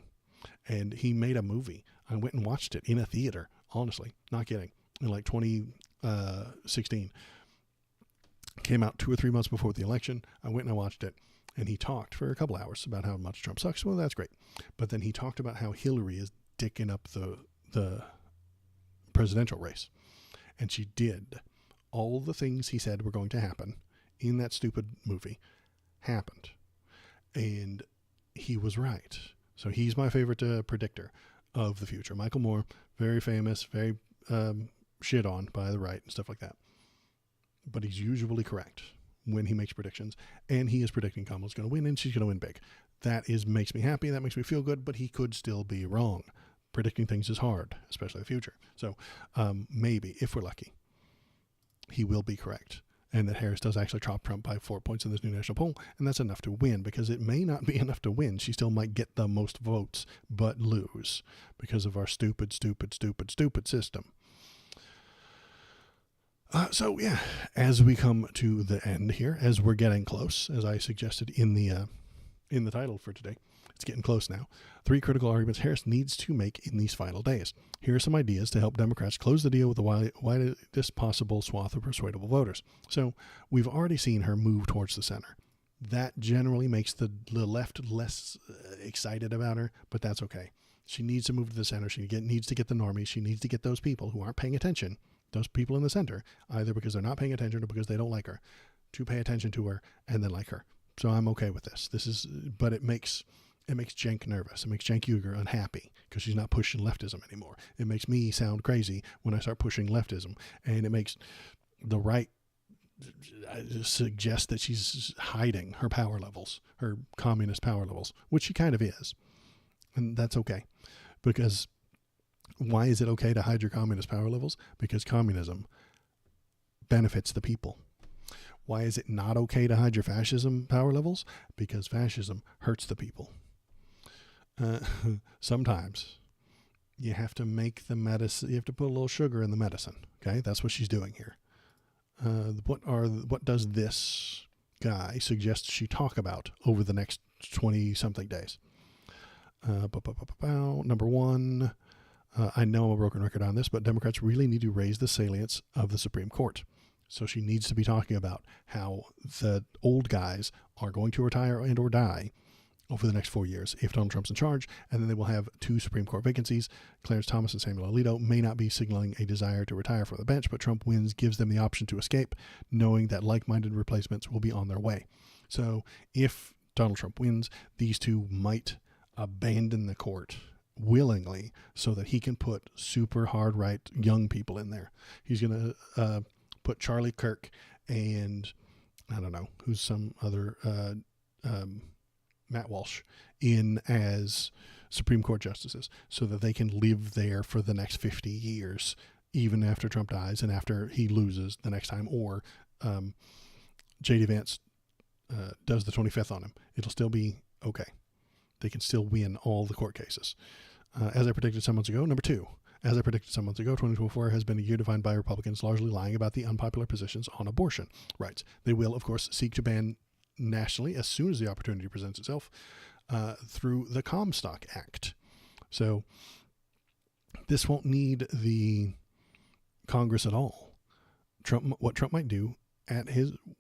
And he made a movie. I went and watched it in a theater, honestly, not kidding, in like 2016. Came out 2 or 3 months before the election. I went and I watched it, and he talked for a couple hours about how much Trump sucks. Well, that's great. But then he talked about how Hillary is dicking up the presidential race. And she did. All the things he said were going to happen in that stupid movie happened. And he was right. So he's my favorite predictor of the future. Michael Moore, very famous, very shit on by the right and stuff like that. But he's usually correct when he makes predictions. And he is predicting Kamala's going to win, and she's going to win big. That makes me happy. That makes me feel good, but he could still be wrong. Predicting things is hard, especially the future. So maybe, if we're lucky, he will be correct. And that Harris does actually top Trump by 4 points in this new national poll. And that's enough to win, because it may not be enough to win. She still might get the most votes, but lose because of our stupid system. So yeah, as we come to the end here, as we're getting close, as I suggested in the title for today, it's getting close now. 3 critical arguments Harris needs to make in these final days. Here are some ideas to help Democrats close the deal with the widest possible swath of persuadable voters. So we've already seen her move towards the center. That generally makes the left less excited about her, but that's okay. She needs to move to the center. She needs to get the normies. She needs to get those people who aren't paying attention, those people in the center, either because they're not paying attention or because they don't like her, to pay attention to her and then like her. So I'm okay with this. But it makes Cenk nervous. It makes Cenk Uygur unhappy because she's not pushing leftism anymore. It makes me sound crazy when I start pushing leftism, and it makes the right suggest that she's hiding her power levels, her communist power levels, which she kind of is. And that's okay, because why is it okay to hide your communist power levels? Because communism benefits the people. Why is it not okay to hide your fascism power levels? Because fascism hurts the people. Sometimes you have to make the medicine, you have to put a little sugar in the medicine. Okay. That's what she's doing here. What does this guy suggest she talk about over the next 20 something days? Number one, I know I'm a broken record on this, but Democrats really need to raise the salience of the Supreme Court. So she needs to be talking about how the old guys are going to retire and or die over the next 4 years if Donald Trump's in charge, and then they will have 2 Supreme Court vacancies. Clarence Thomas and Samuel Alito may not be signaling a desire to retire from the bench, but Trump wins gives them the option to escape, knowing that like-minded replacements will be on their way. So if Donald Trump wins, these 2 might abandon the court willingly so that he can put super hard right young people in there. He's going to put Charlie Kirk and I don't know who's some other Matt Walsh in as Supreme Court justices so that they can live there for the next 50 years, even after Trump dies and after he loses the next time, or J.D. Vance does the 25th on him. It'll still be okay. They can still win all the court cases. As I predicted some months ago, number 2. As I predicted some months ago, 2024 has been a year defined by Republicans largely lying about the unpopular positions on abortion rights. They will, of course, seek to ban nationally as soon as the opportunity presents itself through the Comstock Act. So This won't need the Congress at all. What Trump might do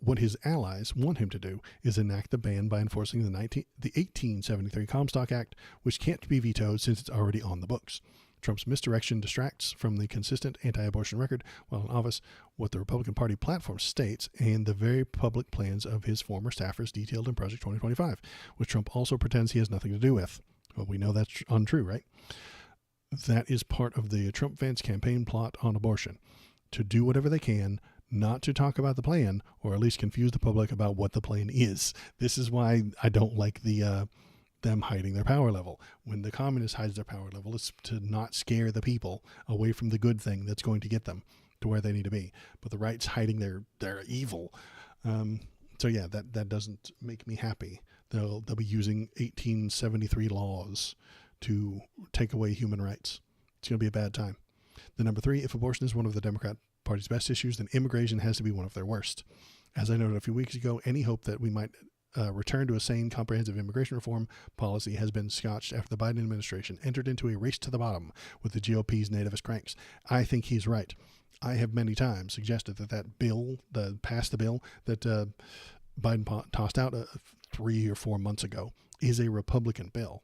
what his allies want him to do is enact the ban by enforcing the 1873 Comstock Act, which can't be vetoed since it's already on the books. Trump's misdirection distracts from the consistent anti-abortion record while in office, what the Republican Party platform states, and the very public plans of his former staffers detailed in Project 2025, which Trump also pretends he has nothing to do with. Well, we know that's untrue, right? That is part of the Trump-Vance campaign plot on abortion, to do whatever they can not to talk about the plan, or at least confuse the public about what the plan is. This is why I don't like them hiding their power level. When the communist hides their power level, it's to not scare the people away from the good thing that's going to get them to where they need to be. But the right's hiding their evil. So yeah, that doesn't make me happy. They'll be using 1873 laws to take away human rights. It's going to be a bad time. The number 3, if abortion is one of the Democrat Party's best issues, then immigration has to be one of their worst. As I noted a few weeks ago, any hope that we might return to a sane, comprehensive immigration reform policy has been scotched after the Biden administration entered into a race to the bottom with the GOP's nativist cranks. I think he's right. I have many times suggested that bill, passed the bill that Biden tossed out 3 or 4 months ago, is a Republican bill.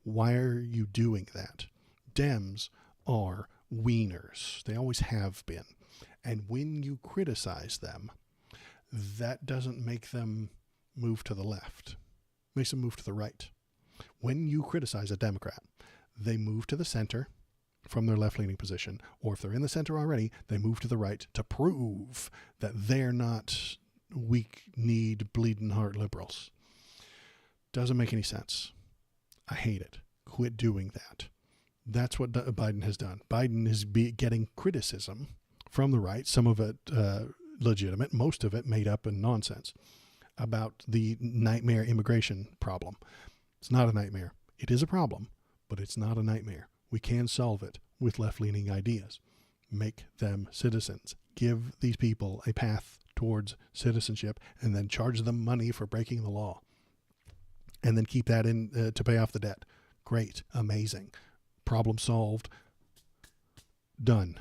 Why are you doing that? Dems are wieners. They always have been. And when you criticize them, that doesn't make them move to the left. It makes them move to the right. When you criticize a Democrat, they move to the center from their left-leaning position, or if they're in the center already, they move to the right to prove that they're not weak-kneed, bleeding-heart liberals. Doesn't make any sense. I hate it. Quit doing that. That's what Biden has done. Biden is getting criticism from the right, some of it legitimate, most of it made up and nonsense, about the nightmare immigration problem. It's not a nightmare. It is a problem, but it's not a nightmare. We can solve it with left-leaning ideas. Make them citizens. Give these people a path towards citizenship, and then charge them money for breaking the law. And then keep that in to pay off the debt. Great. Amazing. Problem solved. Done.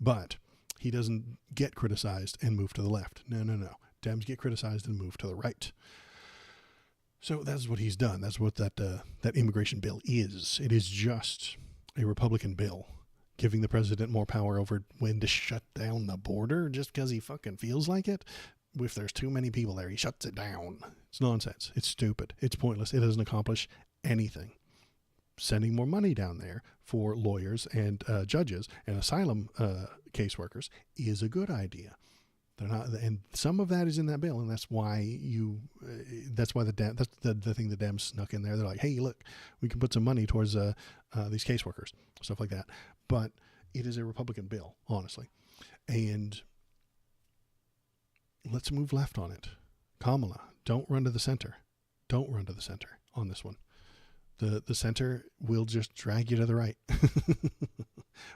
But he doesn't get criticized and move to the left. No. Dems get criticized and move to the right. So that's what he's done. That's what that immigration bill is. It is just a Republican bill giving the president more power over when to shut down the border just because he fucking feels like it. If there's too many people there, he shuts it down. It's nonsense. It's stupid. It's pointless. It doesn't accomplish anything. Sending more money down there for lawyers and judges and asylum caseworkers is a good idea. They're not, and some of that is in that bill, and that's why that's the thing the Dems snuck in there. They're like, hey, look, we can put some money towards these caseworkers, stuff like that. But it is a Republican bill, honestly, and let's move left on it. Kamala, don't run to the center. Don't run to the center on this one. The center will just drag you to the right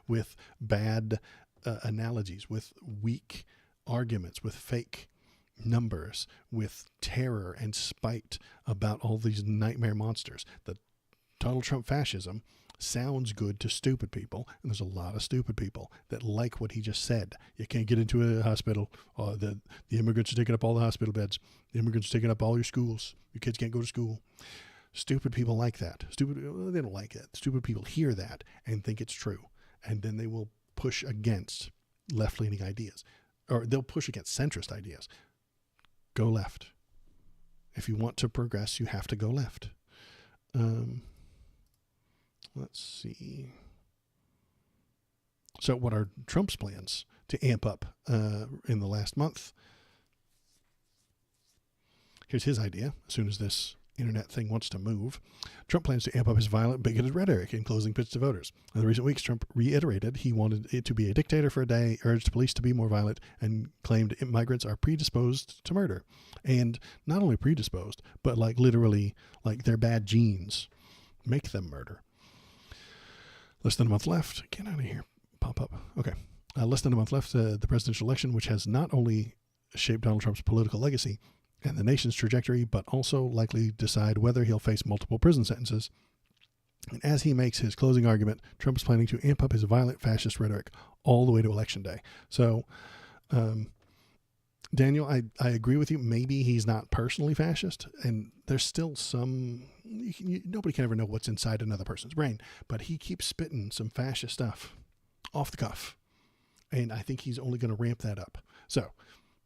with bad analogies, with weak arguments, with fake numbers, with terror and spite about all these nightmare monsters. The Donald Trump fascism sounds good to stupid people, and there's a lot of stupid people that like what he just said. You can't get into a hospital. The immigrants are taking up all the hospital beds. The immigrants are taking up all your schools. Your kids can't go to school. Stupid people like that. They don't like it. Stupid people hear that and think it's true, and then they will push against left-leaning ideas, or they'll push against centrist ideas. Go left. If you want to progress, you have to go left. Let's see. So what are Trump's plans to amp up in the last month? Here's his idea. As soon as this internet thing wants to move, Trump plans to amp up his violent, bigoted rhetoric in closing pitch to voters. In the recent weeks, Trump reiterated he wanted it to be a dictator for a day, urged police to be more violent, and claimed migrants are predisposed to murder. And not only predisposed, but like literally, like they're bad genes. Make them murder. Less than a month left. Get out of here. Pop up. Okay. Less than a month left the presidential election, which has not only shaped Donald Trump's political legacy and the nation's trajectory, but also likely decide whether he'll face multiple prison sentences And as he makes his closing argument, Trump is planning to amp up his violent fascist rhetoric all the way to Election Day. So, Daniel, I agree with you. Maybe he's not personally fascist, and there's still some, nobody can ever know what's inside another person's brain, but he keeps spitting some fascist stuff off the cuff. And I think he's only going to ramp that up. So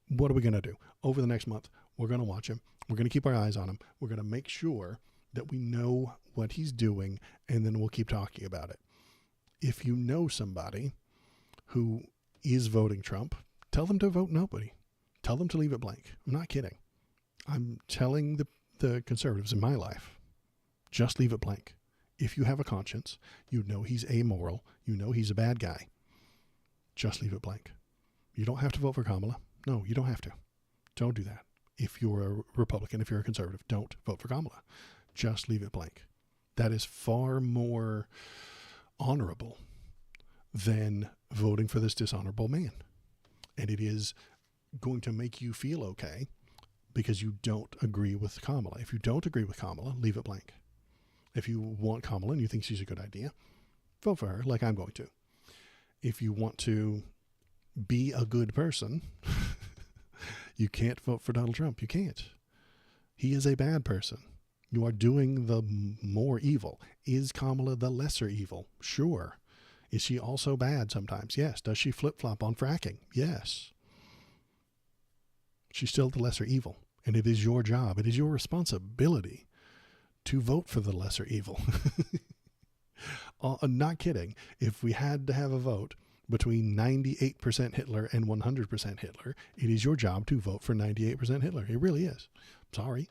what are we going to do? Over the next month, we're going to watch him. We're going to keep our eyes on him. We're going to make sure that we know what he's doing, and then we'll keep talking about it. If you know somebody who is voting Trump, tell them to vote nobody. Tell them to leave it blank. I'm not kidding. I'm telling the conservatives in my life, just leave it blank. If you have a conscience, you know he's amoral, you know he's a bad guy, just leave it blank. You don't have to vote for Kamala. No, you don't have to. Don't do that. If you're a Republican, if you're a conservative, don't vote for Kamala. Just leave it blank. That is far more honorable than voting for this dishonorable man. And it is going to make you feel okay because you don't agree with Kamala. If you don't agree with Kamala, leave it blank. If you want Kamala and you think she's a good idea, vote for her like I'm going to. If you want to be a good person, you can't vote for Donald Trump. You can't. He is a bad person. You are doing the more evil. Is Kamala the lesser evil? Sure. Is she also bad sometimes? Yes. Does she flip-flop on fracking? Yes. She's still the lesser evil. And it is your job. It is your responsibility to vote for the lesser evil. Not kidding. If we had to have a vote between 98% Hitler and 100% Hitler, it is your job to vote for 98% Hitler. It really is. Sorry.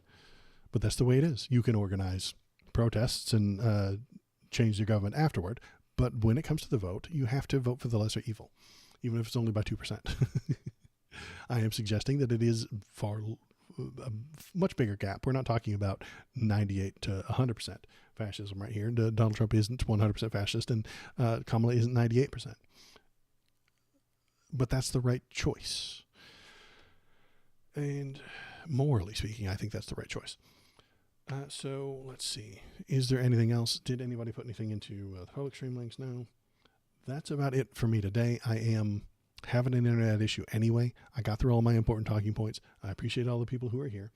But that's the way it is. You can organize protests and change the government afterward. But when it comes to the vote, you have to vote for the lesser evil, even if it's only by 2%. I am suggesting that it is a much bigger gap. We're not talking about 98 to 100% fascism right here. Donald Trump isn't 100% fascist, and Kamala isn't 98%. But that's the right choice. And morally speaking, I think that's the right choice. So let's see. Is there anything else? Did anybody put anything into the public stream links? No. That's about it for me today. I am having an internet issue anyway. I got through all my important talking points. I appreciate all the people who are here.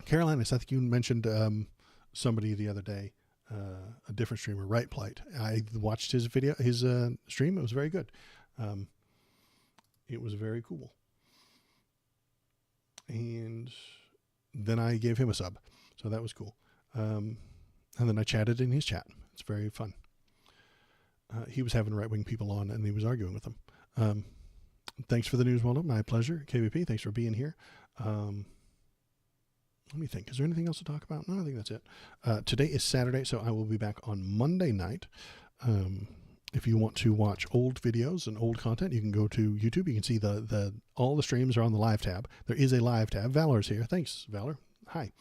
Caroline, I think you mentioned somebody the other day, a different streamer, Right Plight. I watched his video, his stream. It was very good. It was very cool. And then I gave him a sub. So that was cool. And then I chatted in his chat. It's very fun. He was having right-wing people on, and he was arguing with them. Thanks for the news, Waldo. My pleasure. KVP, thanks for being here. Let me think. Is there anything else to talk about? No, I think that's it. Today is Saturday, so I will be back on Monday night. If you want to watch old videos and old content, you can go to YouTube. You can see all the streams are on the live tab. There is a live tab. Valor's here. Thanks, Valor. Hi.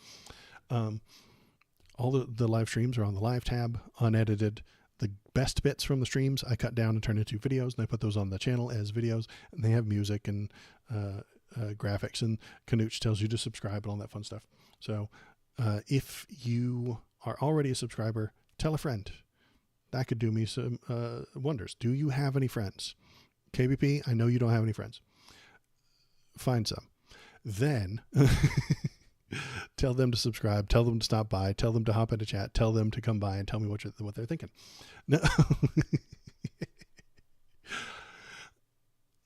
All the live streams are on the live tab, unedited. The best bits from the streams I cut down and turn into videos, and I put those on the channel as videos, and they have music and graphics, and Knooch tells you to subscribe and all that fun stuff. So if you are already a subscriber, tell a friend. That could do me some wonders. Do you have any friends? KBP, I know you don't have any friends. Find some. Then tell them to subscribe, tell them to stop by, tell them to hop into chat, tell them to come by and tell me what they're thinking. No.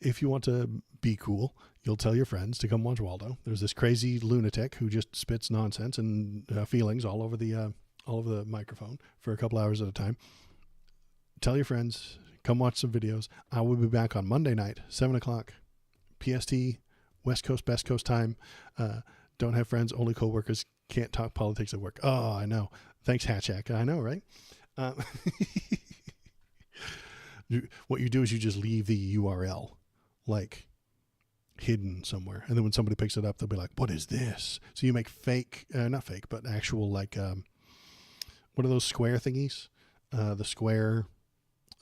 If you want to be cool, you'll tell your friends to come watch Waldo. There's this crazy lunatic who just spits nonsense and feelings all over the microphone for a couple hours at a time. Tell your friends, come watch some videos. I will be back on Monday night, 7 o'clock PST, West Coast, Best Coast time. Don't have friends, only coworkers. Can't talk politics at work. Oh, I know. Thanks, Hatchak. I know, right? What you do is you just leave the URL, like, hidden somewhere. And then when somebody picks it up, they'll be like, what is this? So you make fake, not fake, but actual, like, what are those square thingies? The square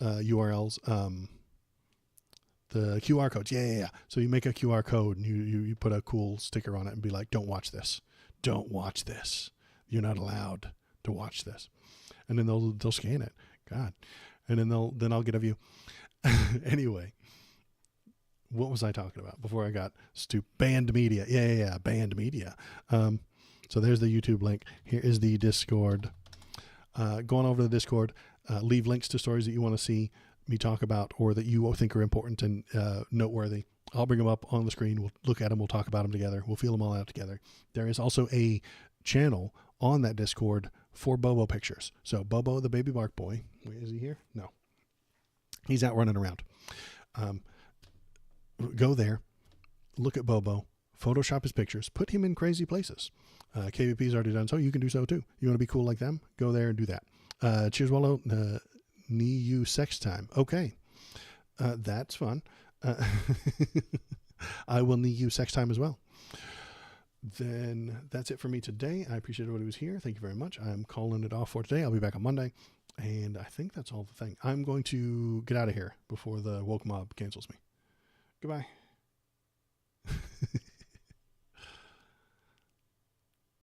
URLs. The QR codes. Yeah. So you make a QR code and you put a cool sticker on it and be like, don't watch this. Don't watch this. You're not allowed to watch this. And then they'll scan it. God. And then I'll get a view. Anyway, what was I talking about before I got banned media? Yeah, banned media. So there's the YouTube link. Here is the Discord. Going over to the Discord, leave links to stories that you want to see me talk about or that you think are important and noteworthy. I'll bring them up on the screen. We'll look at them. We'll talk about them together. We'll feel them all out together. There is also a channel on that Discord for Bobo pictures. So Bobo, the baby bark boy. Wait, is he here? No. He's out running around. Go there. Look at Bobo. Photoshop his pictures. Put him in crazy places. KVP's already done so. You can do so too. You want to be cool like them? Go there and do that. Cheers, Wallow. Knee you sex time. Okay. That's fun. I will knee you sex time as well. Then that's it for me today. I appreciate everybody who was here. Thank you very much. I'm calling it off for today. I'll be back on Monday. And I think that's all the thing. I'm going to get out of here before the woke mob cancels me. Goodbye.